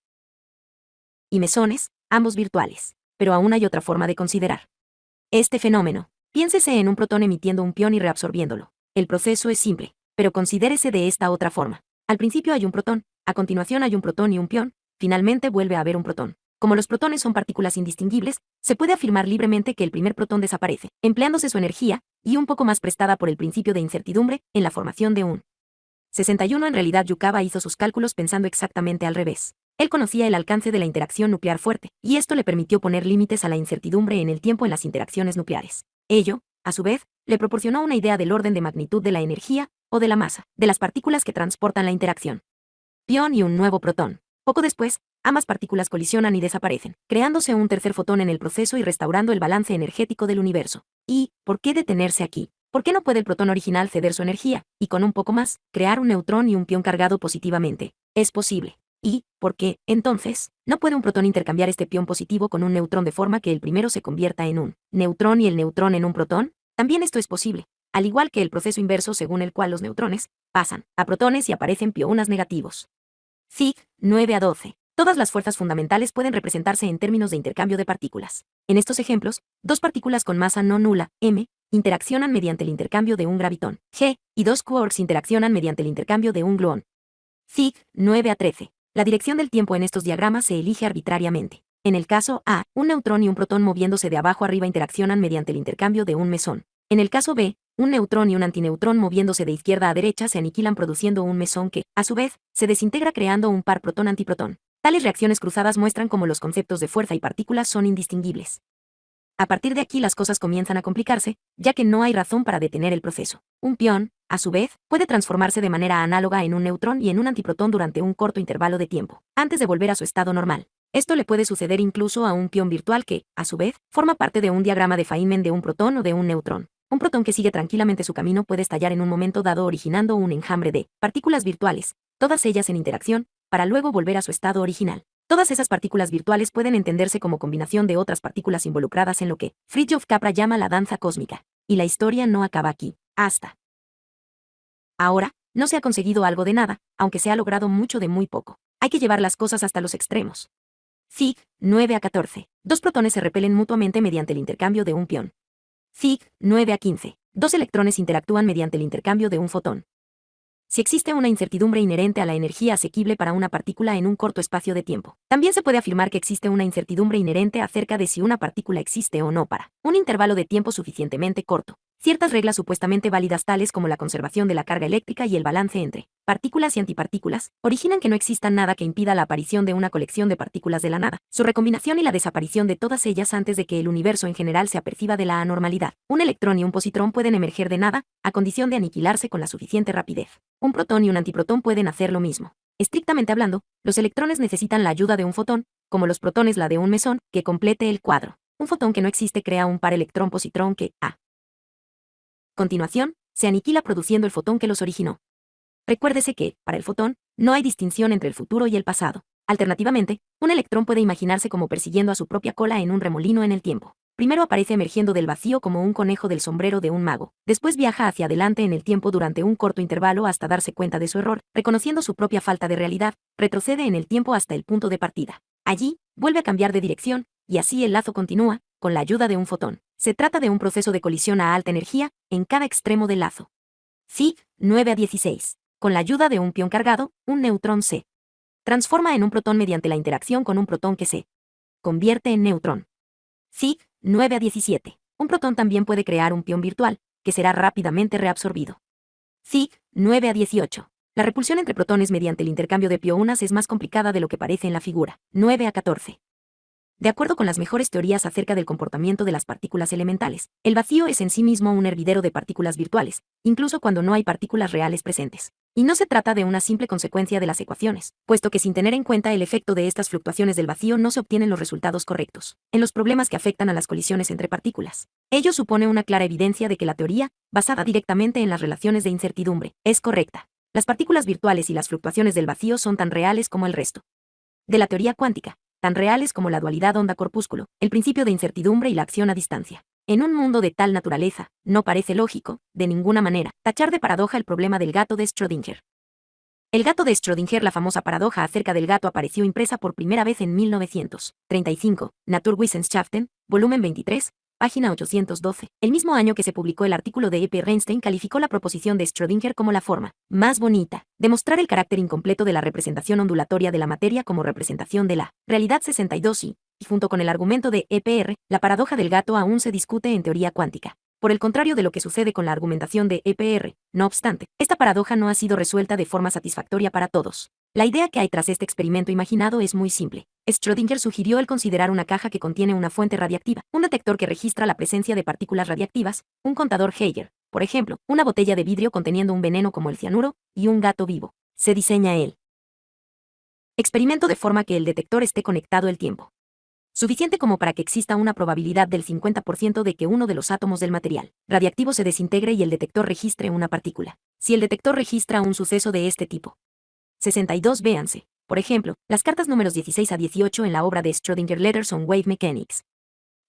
y mesones, ambos virtuales. Pero aún hay otra forma de considerar este fenómeno. Piénsese en un protón emitiendo un pión y reabsorbiéndolo. El proceso es simple, pero considérese de esta otra forma. Al principio hay un protón, a continuación hay un protón y un pión, finalmente vuelve a haber un protón. Como los protones son partículas indistinguibles, se puede afirmar libremente que el primer protón desaparece, empleándose su energía, y un poco más prestada por el principio de incertidumbre, en la formación de un 61. En realidad Yukawa hizo sus cálculos pensando exactamente al revés. Él conocía el alcance de la interacción nuclear fuerte, y esto le permitió poner límites a la incertidumbre en el tiempo en las interacciones nucleares. Ello, a su vez, le proporcionó una idea del orden de magnitud de la energía, o de la masa, de las partículas que transportan la interacción. Pión y un nuevo protón. Poco después, ambas partículas colisionan y desaparecen, creándose un tercer fotón en el proceso y restaurando el balance energético del universo. ¿Y por qué detenerse aquí? ¿Por qué no puede el protón original ceder su energía, y con un poco más, crear un neutrón y un pión cargado positivamente? Es posible. ¿Y por qué, entonces, no puede un protón intercambiar este pión positivo con un neutrón de forma que el primero se convierta en un neutrón y el neutrón en un protón? También esto es posible, al igual que el proceso inverso según el cual los neutrones pasan a protones y aparecen piounas negativos. Fig. 9 a 12. Todas las fuerzas fundamentales pueden representarse en términos de intercambio de partículas. En estos ejemplos, dos partículas con masa no nula, m, interaccionan mediante el intercambio de un gravitón, g, y dos quarks interaccionan mediante el intercambio de un gluón. Fig. 9 a 13. La dirección del tiempo en estos diagramas se elige arbitrariamente. En el caso A, un neutrón y un protón moviéndose de abajo arriba interaccionan mediante el intercambio de un mesón. En el caso B, un neutrón y un antineutrón moviéndose de izquierda a derecha se aniquilan produciendo un mesón que, a su vez, se desintegra creando un par protón-antiprotón. Tales reacciones cruzadas muestran cómo los conceptos de fuerza y partículas son indistinguibles. A partir de aquí las cosas comienzan a complicarse, ya que no hay razón para detener el proceso. Un pión, a su vez, puede transformarse de manera análoga en un neutrón y en un antiprotón durante un corto intervalo de tiempo, antes de volver a su estado normal. Esto le puede suceder incluso a un pión virtual que, a su vez, forma parte de un diagrama de Feynman de un protón o de un neutrón. Un protón que sigue tranquilamente su camino puede estallar en un momento dado originando un enjambre de partículas virtuales, todas ellas en interacción, para luego volver a su estado original. Todas esas partículas virtuales pueden entenderse como combinación de otras partículas involucradas en lo que Fritjof Capra llama la danza cósmica. Y la historia no acaba aquí. Hasta ahora, no se ha conseguido algo de nada, aunque se ha logrado mucho de muy poco. Hay que llevar las cosas hasta los extremos. Fig. 9 a 14. Dos protones se repelen mutuamente mediante el intercambio de un pión. Fig. 9 a 15. Dos electrones interactúan mediante el intercambio de un fotón. Si existe una incertidumbre inherente a la energía asequible para una partícula en un corto espacio de tiempo, también se puede afirmar que existe una incertidumbre inherente acerca de si una partícula existe o no para un intervalo de tiempo suficientemente corto. Ciertas reglas supuestamente válidas tales como la conservación de la carga eléctrica y el balance entre partículas y antipartículas, originan que no exista nada que impida la aparición de una colección de partículas de la nada, su recombinación y la desaparición de todas ellas antes de que el universo en general se aperciba de la anormalidad. Un electrón y un positrón pueden emerger de nada, a condición de aniquilarse con la suficiente rapidez. Un protón y un antiprotón pueden hacer lo mismo. Estrictamente hablando, los electrones necesitan la ayuda de un fotón, como los protones la de un mesón, que complete el cuadro. Un fotón que no existe crea un par electrón-positrón que, a continuación, se aniquila produciendo el fotón que los originó. Recuérdese que, para el fotón, no hay distinción entre el futuro y el pasado. Alternativamente, un electrón puede imaginarse como persiguiendo a su propia cola en un remolino en el tiempo. Primero aparece emergiendo del vacío como un conejo del sombrero de un mago, después viaja hacia adelante en el tiempo durante un corto intervalo hasta darse cuenta de su error, reconociendo su propia falta de realidad, retrocede en el tiempo hasta el punto de partida. Allí, vuelve a cambiar de dirección, y así el lazo continúa, con la ayuda de un fotón. Se trata de un proceso de colisión a alta energía, en cada extremo del lazo. Fig. 9 a 16. Con la ayuda de un pión cargado, un neutrón se transforma en un protón mediante la interacción con un protón que se convierte en neutrón. Fig. 9 a 17. Un protón también puede crear un pión virtual, que será rápidamente reabsorbido. Fig. 9 a 18. La repulsión entre protones mediante el intercambio de pionas es más complicada de lo que parece en la figura. 9 a 14. De acuerdo con las mejores teorías acerca del comportamiento de las partículas elementales, el vacío es en sí mismo un hervidero de partículas virtuales, incluso cuando no hay partículas reales presentes. Y no se trata de una simple consecuencia de las ecuaciones, puesto que sin tener en cuenta el efecto de estas fluctuaciones del vacío no se obtienen los resultados correctos, en los problemas que afectan a las colisiones entre partículas. Ello supone una clara evidencia de que la teoría, basada directamente en las relaciones de incertidumbre, es correcta. Las partículas virtuales y las fluctuaciones del vacío son tan reales como el resto de la teoría cuántica, tan reales como la dualidad onda-corpúsculo, el principio de incertidumbre y la acción a distancia. En un mundo de tal naturaleza, no parece lógico, de ninguna manera, tachar de paradoja el problema del gato de Schrödinger. El gato de Schrödinger, la famosa paradoja acerca del gato, apareció impresa por primera vez en 1935, Naturwissenschaften, volumen 23, página 812. El mismo año que se publicó el artículo de E.P. Reinstein calificó la proposición de Schrödinger como la forma más bonita de mostrar el carácter incompleto de la representación ondulatoria de la materia como representación de la realidad 62 y junto con el argumento de E.P.R., la paradoja del gato aún se discute en teoría cuántica. Por el contrario de lo que sucede con la argumentación de E.P.R., no obstante, esta paradoja no ha sido resuelta de forma satisfactoria para todos. La idea que hay tras este experimento imaginado es muy simple. Schrödinger sugirió el considerar una caja que contiene una fuente radiactiva, un detector que registra la presencia de partículas radiactivas, un contador Geiger, por ejemplo, una botella de vidrio conteniendo un veneno como el cianuro, y un gato vivo. Se diseña el experimento de forma que el detector esté conectado el tiempo suficiente como para que exista una probabilidad del 50% de que uno de los átomos del material radiactivo se desintegre y el detector registre una partícula. Si el detector registra un suceso de este tipo, 62 véanse, por ejemplo, las cartas números 16 a 18 en la obra de Schrödinger Letters on Wave Mechanics.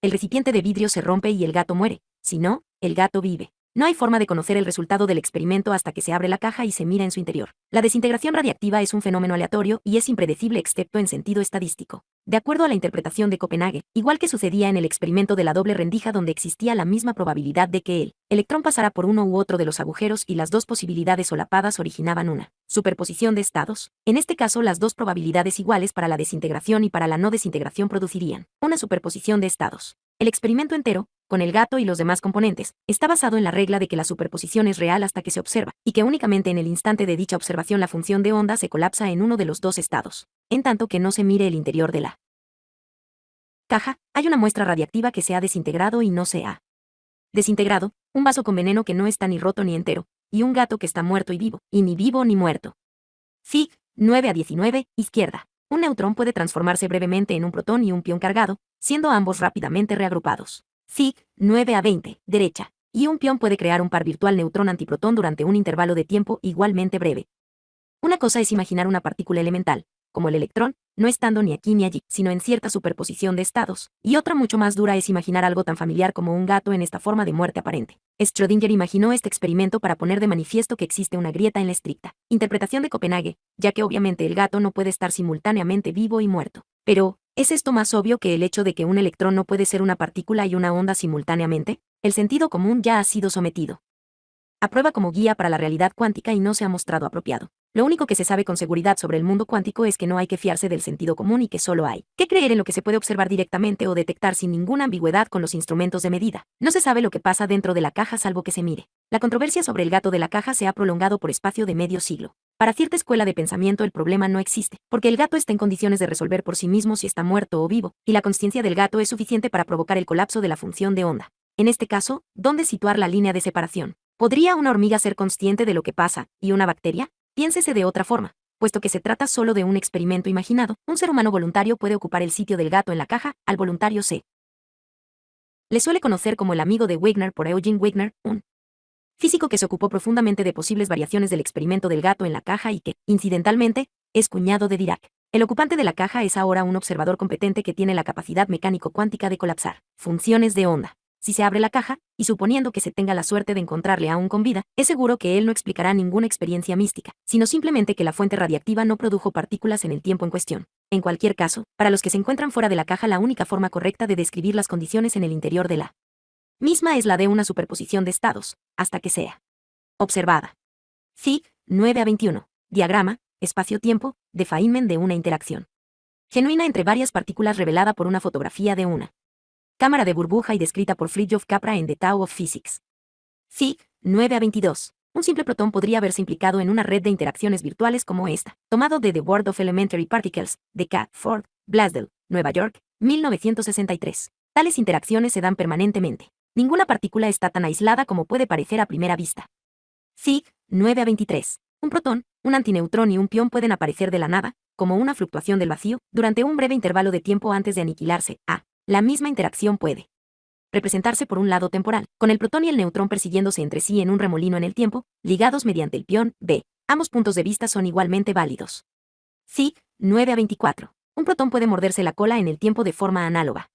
El recipiente de vidrio se rompe y el gato muere, si no, el gato vive. No hay forma de conocer el resultado del experimento hasta que se abre la caja y se mira en su interior. La desintegración radiactiva es un fenómeno aleatorio y es impredecible excepto en sentido estadístico. De acuerdo a la interpretación de Copenhague, igual que sucedía en el experimento de la doble rendija donde existía la misma probabilidad de que el electrón pasara por uno u otro de los agujeros y las dos posibilidades solapadas originaban una superposición de estados, en este caso las dos probabilidades iguales para la desintegración y para la no desintegración producirían una superposición de estados. El experimento entero, con el gato y los demás componentes, está basado en la regla de que la superposición es real hasta que se observa, y que únicamente en el instante de dicha observación la función de onda se colapsa en uno de los dos estados. En tanto que no se mire el interior de la caja, hay una muestra radiactiva que se ha desintegrado y no se ha desintegrado, un vaso con veneno que no está ni roto ni entero, y un gato que está muerto y vivo, y ni vivo ni muerto. Fig. 9 a 19, izquierda. Un neutrón puede transformarse brevemente en un protón y un pión cargado, siendo ambos rápidamente reagrupados. Fig. 9 a 20, derecha. Y un pión puede crear un par virtual neutrón-antiprotón durante un intervalo de tiempo igualmente breve. Una cosa es imaginar una partícula elemental, como el electrón, no estando ni aquí ni allí, sino en cierta superposición de estados, y otra mucho más dura es imaginar algo tan familiar como un gato en esta forma de muerte aparente. Schrödinger imaginó este experimento para poner de manifiesto que existe una grieta en la estricta interpretación de Copenhague, ya que obviamente el gato no puede estar simultáneamente vivo y muerto. Pero, ¿es esto más obvio que el hecho de que un electrón no puede ser una partícula y una onda simultáneamente? El sentido común ya ha sido sometido a prueba como guía para la realidad cuántica y no se ha mostrado apropiado. Lo único que se sabe con seguridad sobre el mundo cuántico es que no hay que fiarse del sentido común y que solo hay que creer en lo que se puede observar directamente o detectar sin ninguna ambigüedad con los instrumentos de medida. No se sabe lo que pasa dentro de la caja salvo que se mire. La controversia sobre el gato de la caja se ha prolongado por espacio de medio siglo. Para cierta escuela de pensamiento el problema no existe, porque el gato está en condiciones de resolver por sí mismo si está muerto o vivo, y la consciencia del gato es suficiente para provocar el colapso de la función de onda. En este caso, ¿dónde situar la línea de separación? ¿Podría una hormiga ser consciente de lo que pasa, y una bacteria? Piénsese de otra forma. Puesto que se trata solo de un experimento imaginado, un ser humano voluntario puede ocupar el sitio del gato en la caja, al voluntario se le suele conocer como el amigo de Wigner por Eugene Wigner, un físico que se ocupó profundamente de posibles variaciones del experimento del gato en la caja y que, incidentalmente, es cuñado de Dirac. El ocupante de la caja es ahora un observador competente que tiene la capacidad mecánico-cuántica de colapsar funciones de onda. Si se abre la caja, y suponiendo que se tenga la suerte de encontrarle aún con vida, es seguro que él no explicará ninguna experiencia mística, sino simplemente que la fuente radiactiva no produjo partículas en el tiempo en cuestión. En cualquier caso, para los que se encuentran fuera de la caja, la única forma correcta de describir las condiciones en el interior de la misma es la de una superposición de estados, hasta que sea observada. Fig. 9 a 21. Diagrama, espacio-tiempo, de Feynman de una interacción genuina entre varias partículas revelada por una fotografía de una cámara de burbuja y descrita por Fritjof Capra en The Tao of Physics. Fig. 9 a 22. Un simple protón podría haberse implicado en una red de interacciones virtuales como esta, tomado de The World of Elementary Particles, de K. Ford, Blasdell, Nueva York, 1963. Tales interacciones se dan permanentemente. Ninguna partícula está tan aislada como puede parecer a primera vista. Fig. 9 a 23. Un protón, un antineutrón y un pión pueden aparecer de la nada, como una fluctuación del vacío, durante un breve intervalo de tiempo antes de aniquilarse. La misma interacción puede representarse por un lado temporal, con el protón y el neutrón persiguiéndose entre sí en un remolino en el tiempo, ligados mediante el pión B. Ambos puntos de vista son igualmente válidos. Fig. 9 a 24. Un protón puede morderse la cola en el tiempo de forma análoga.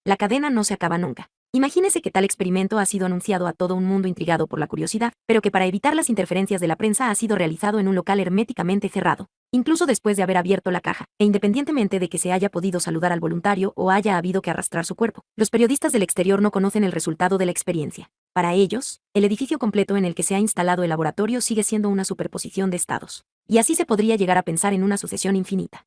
La cadena no se acaba nunca. Imagínese que tal experimento ha sido anunciado a todo un mundo intrigado por la curiosidad, pero que para evitar las interferencias de la prensa ha sido realizado en un local herméticamente cerrado, incluso después de haber abierto la caja, e independientemente de que se haya podido saludar al voluntario o haya habido que arrastrar su cuerpo. Los periodistas del exterior no conocen el resultado de la experiencia. Para ellos, el edificio completo en el que se ha instalado el laboratorio sigue siendo una superposición de estados. Y así se podría llegar a pensar en una sucesión infinita.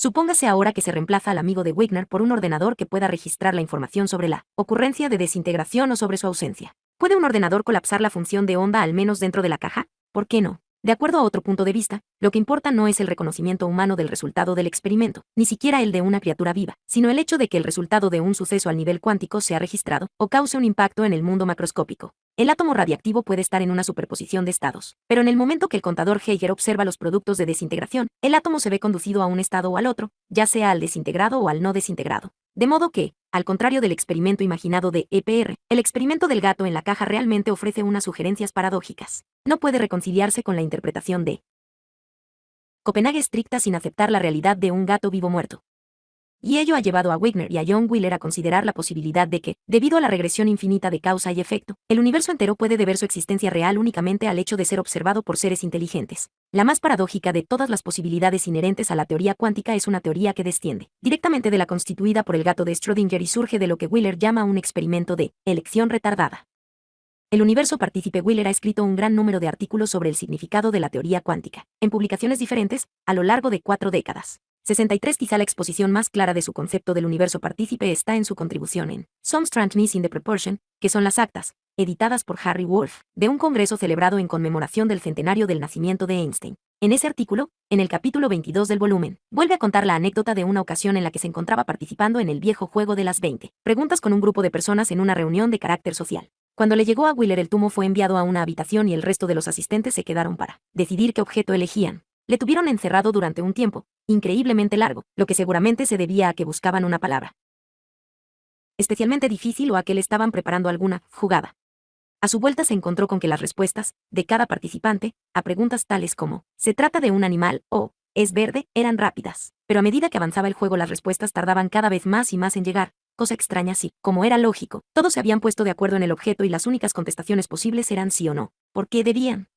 Supóngase ahora que se reemplaza al amigo de Wigner por un ordenador que pueda registrar la información sobre la ocurrencia de desintegración o sobre su ausencia. ¿Puede un ordenador colapsar la función de onda al menos dentro de la caja? ¿Por qué no? De acuerdo a otro punto de vista, lo que importa no es el reconocimiento humano del resultado del experimento, ni siquiera el de una criatura viva, sino el hecho de que el resultado de un suceso al nivel cuántico sea registrado o cause un impacto en el mundo macroscópico. El átomo radiactivo puede estar en una superposición de estados, pero en el momento que el contador Geiger observa los productos de desintegración, el átomo se ve conducido a un estado o al otro, ya sea al desintegrado o al no desintegrado. De modo que, al contrario del experimento imaginado de EPR, el experimento del gato en la caja realmente ofrece unas sugerencias paradójicas. No puede reconciliarse con la interpretación de Copenhague estricta sin aceptar la realidad de un gato vivo muerto. Y ello ha llevado a Wigner y a John Wheeler a considerar la posibilidad de que, debido a la regresión infinita de causa y efecto, el universo entero puede deber su existencia real únicamente al hecho de ser observado por seres inteligentes. La más paradójica de todas las posibilidades inherentes a la teoría cuántica es una teoría que desciende directamente de la constituida por el gato de Schrödinger y surge de lo que Wheeler llama un experimento de elección retardada. El universo partícipe Wheeler ha escrito un gran número de artículos sobre el significado de la teoría cuántica, en publicaciones diferentes, a lo largo de 4 décadas. 63. Quizá la exposición más clara de su concepto del universo partícipe está en su contribución en Some Strangeness in the Proportion, que son las actas, editadas por Harry Wolff, de un congreso celebrado en conmemoración del centenario del nacimiento de Einstein. En ese artículo, en el capítulo 22 del volumen, vuelve a contar la anécdota de una ocasión en la que se encontraba participando en el viejo juego de las 20 preguntas con un grupo de personas en una reunión de carácter social. Cuando le llegó a Wheeler el tumo fue enviado a una habitación y el resto de los asistentes se quedaron para decidir qué objeto elegían. Le tuvieron encerrado durante un tiempo, increíblemente largo, lo que seguramente se debía a que buscaban una palabra especialmente difícil o a que le estaban preparando alguna jugada. A su vuelta se encontró con que las respuestas de cada participante a preguntas tales como ¿se trata de un animal? O ¿es verde? Eran rápidas, pero a medida que avanzaba el juego las respuestas tardaban cada vez más y más en llegar. Cosa extraña sí, como era lógico, todos se habían puesto de acuerdo en el objeto y las únicas contestaciones posibles eran sí o no. ¿Por qué debían?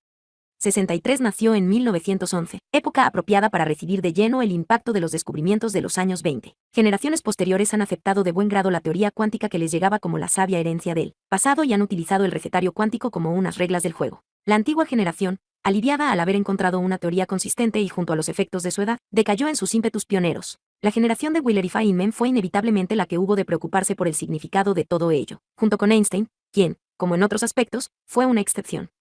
63 nació en 1911, época apropiada para recibir de lleno el impacto de los descubrimientos de los años 20. Generaciones posteriores han aceptado de buen grado la teoría cuántica que les llegaba como la sabia herencia del pasado y han utilizado el recetario cuántico como unas reglas del juego. La antigua generación, aliviada al haber encontrado una teoría consistente y junto a los efectos de su edad, decayó en sus ímpetus pioneros. La generación de Wheeler y Feynman fue inevitablemente la que hubo de preocuparse por el significado de todo ello, junto con Einstein, quien, como en otros aspectos, fue una excepción.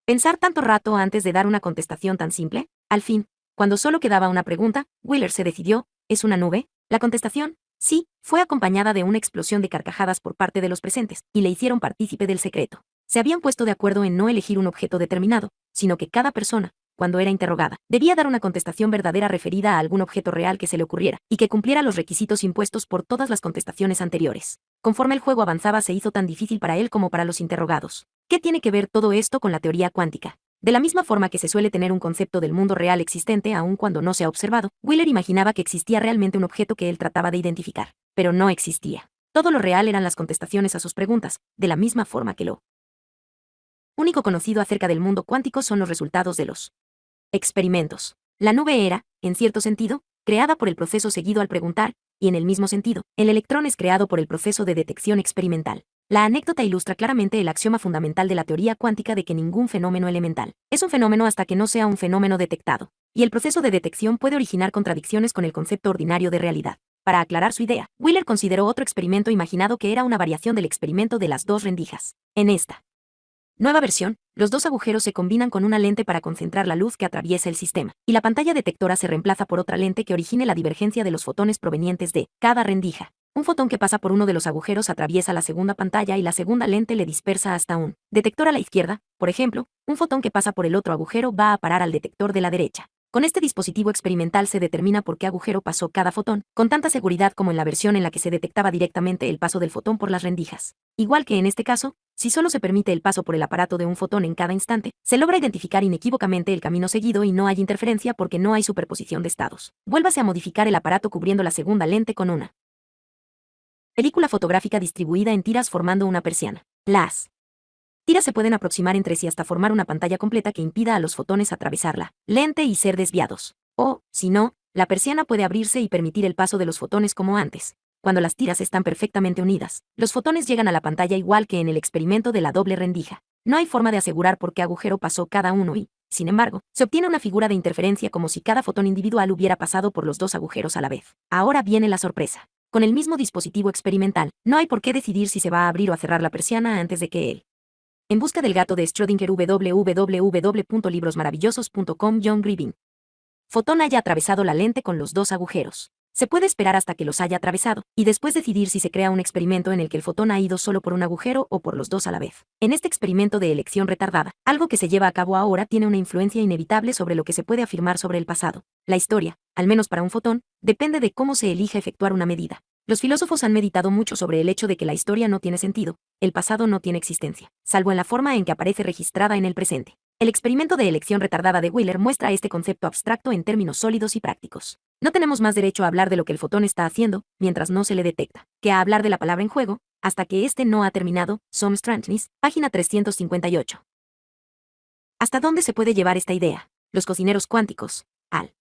Pensar tanto rato antes de dar una contestación tan simple. Al fin, cuando solo quedaba una pregunta, Wheeler se decidió, ¿es una nube? La contestación, sí, fue acompañada de una explosión de carcajadas por parte de los presentes, y le hicieron partícipe del secreto. Se habían puesto de acuerdo en no elegir un objeto determinado, sino que cada persona, cuando era interrogada, debía dar una contestación verdadera referida a algún objeto real que se le ocurriera, y que cumpliera los requisitos impuestos por todas las contestaciones anteriores. Conforme el juego avanzaba se hizo tan difícil para él como para los interrogados. ¿Qué tiene que ver todo esto con la teoría cuántica? De la misma forma que se suele tener un concepto del mundo real existente aun cuando no se ha observado, Wheeler imaginaba que existía realmente un objeto que él trataba de identificar, pero no existía. Todo lo real eran las contestaciones a sus preguntas, de la misma forma que lo único conocido acerca del mundo cuántico son los resultados de los experimentos. La nube era, en cierto sentido, creada por el proceso seguido al preguntar, y en el mismo sentido, el electrón es creado por el proceso de detección experimental. La anécdota ilustra claramente el axioma fundamental de la teoría cuántica de que ningún fenómeno elemental es un fenómeno hasta que no sea un fenómeno detectado, y el proceso de detección puede originar contradicciones con el concepto ordinario de realidad. Para aclarar su idea, Wheeler consideró otro experimento imaginado que era una variación del experimento de las dos rendijas. En esta nueva versión, los dos agujeros se combinan con una lente para concentrar la luz que atraviesa el sistema, y la pantalla detectora se reemplaza por otra lente que origine la divergencia de los fotones provenientes de cada rendija. Un fotón que pasa por uno de los agujeros atraviesa la segunda pantalla y la segunda lente le dispersa hasta un detector a la izquierda. Por ejemplo, un fotón que pasa por el otro agujero va a parar al detector de la derecha. Con este dispositivo experimental se determina por qué agujero pasó cada fotón, con tanta seguridad como en la versión en la que se detectaba directamente el paso del fotón por las rendijas. Igual que en este caso, si solo se permite el paso por el aparato de un fotón en cada instante, se logra identificar inequívocamente el camino seguido y no hay interferencia porque no hay superposición de estados. Vuélvase a modificar el aparato cubriendo la segunda lente con una película fotográfica distribuida en tiras formando una persiana. Las tiras se pueden aproximar entre sí hasta formar una pantalla completa que impida a los fotones atravesar la lente y ser desviados. O, si no, la persiana puede abrirse y permitir el paso de los fotones como antes. Cuando las tiras están perfectamente unidas, los fotones llegan a la pantalla igual que en el experimento de la doble rendija. No hay forma de asegurar por qué agujero pasó cada uno y, sin embargo, se obtiene una figura de interferencia como si cada fotón individual hubiera pasado por los dos agujeros a la vez. Ahora viene la sorpresa. Con el mismo dispositivo experimental, no hay por qué decidir si se va a abrir o a cerrar la persiana antes de que él. En busca del gato de Schrödinger www.librosmaravillosos.com John Grieving. Fotón haya atravesado la lente con los dos agujeros. Se puede esperar hasta que los haya atravesado, y después decidir si se crea un experimento en el que el fotón ha ido solo por un agujero o por los dos a la vez. En este experimento de elección retardada, algo que se lleva a cabo ahora tiene una influencia inevitable sobre lo que se puede afirmar sobre el pasado. La historia, al menos para un fotón, depende de cómo se elija efectuar una medida. Los filósofos han meditado mucho sobre el hecho de que la historia no tiene sentido, el pasado no tiene existencia, salvo en la forma en que aparece registrada en el presente. El experimento de elección retardada de Wheeler muestra este concepto abstracto en términos sólidos y prácticos. No tenemos más derecho a hablar de lo que el fotón está haciendo, mientras no se le detecta, que a hablar de la palabra en juego, hasta que éste no ha terminado. Som Strangeness, página 358. ¿Hasta dónde se puede llevar esta idea? Los cocineros cuánticos, al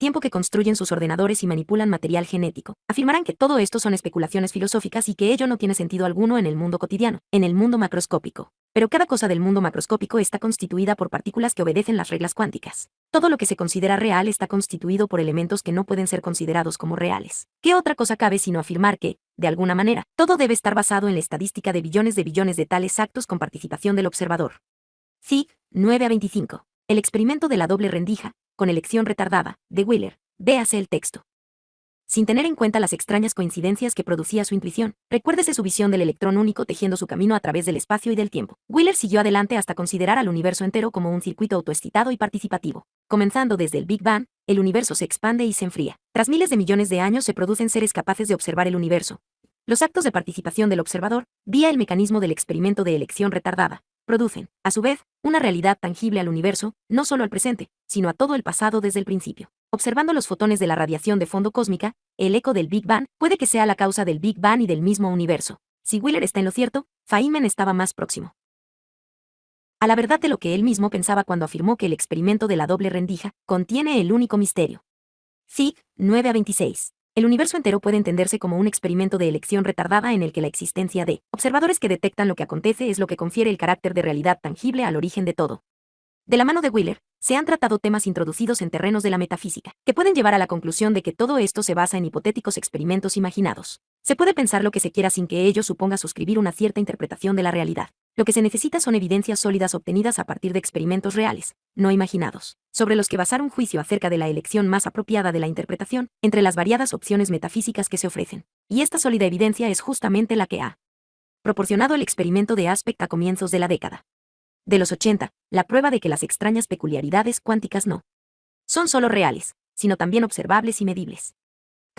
tiempo que construyen sus ordenadores y manipulan material genético, afirmarán que todo esto son especulaciones filosóficas y que ello no tiene sentido alguno en el mundo cotidiano, en el mundo macroscópico. Pero cada cosa del mundo macroscópico está constituida por partículas que obedecen las reglas cuánticas. Todo lo que se considera real está constituido por elementos que no pueden ser considerados como reales. ¿Qué otra cosa cabe sino afirmar que, de alguna manera, todo debe estar basado en la estadística de billones de tales actos con participación del observador? Fig. 9 a 25. El experimento de la doble rendija, con elección retardada, de Wheeler. Véase el texto. Sin tener en cuenta las extrañas coincidencias que producía su intuición, recuérdese su visión del electrón único tejiendo su camino a través del espacio y del tiempo. Wheeler siguió adelante hasta considerar al universo entero como un circuito autoexcitado y participativo. Comenzando desde el Big Bang, el universo se expande y se enfría. Tras miles de millones de años se producen seres capaces de observar el universo. Los actos de participación del observador, vía el mecanismo del experimento de elección retardada, producen, a su vez, una realidad tangible al universo, no solo al presente, sino a todo el pasado desde el principio. Observando los fotones de la radiación de fondo cósmica, el eco del Big Bang puede que sea la causa del Big Bang y del mismo universo. Si Wheeler está en lo cierto, Feynman estaba más próximo a la verdad de lo que él mismo pensaba cuando afirmó que el experimento de la doble rendija contiene el único misterio. Fig. 9 a 26. El universo entero puede entenderse como un experimento de elección retardada en el que la existencia de observadores que detectan lo que acontece es lo que confiere el carácter de realidad tangible al origen de todo. De la mano de Wheeler, se han tratado temas introducidos en terrenos de la metafísica, que pueden llevar a la conclusión de que todo esto se basa en hipotéticos experimentos imaginados. Se puede pensar lo que se quiera sin que ello suponga suscribir una cierta interpretación de la realidad. Lo que se necesita son evidencias sólidas obtenidas a partir de experimentos reales, no imaginados, sobre los que basar un juicio acerca de la elección más apropiada de la interpretación, entre las variadas opciones metafísicas que se ofrecen. Y esta sólida evidencia es justamente la que ha proporcionado el experimento de Aspect a comienzos de la década de los 80, la prueba de que las extrañas peculiaridades cuánticas no son solo reales, sino también observables y medibles.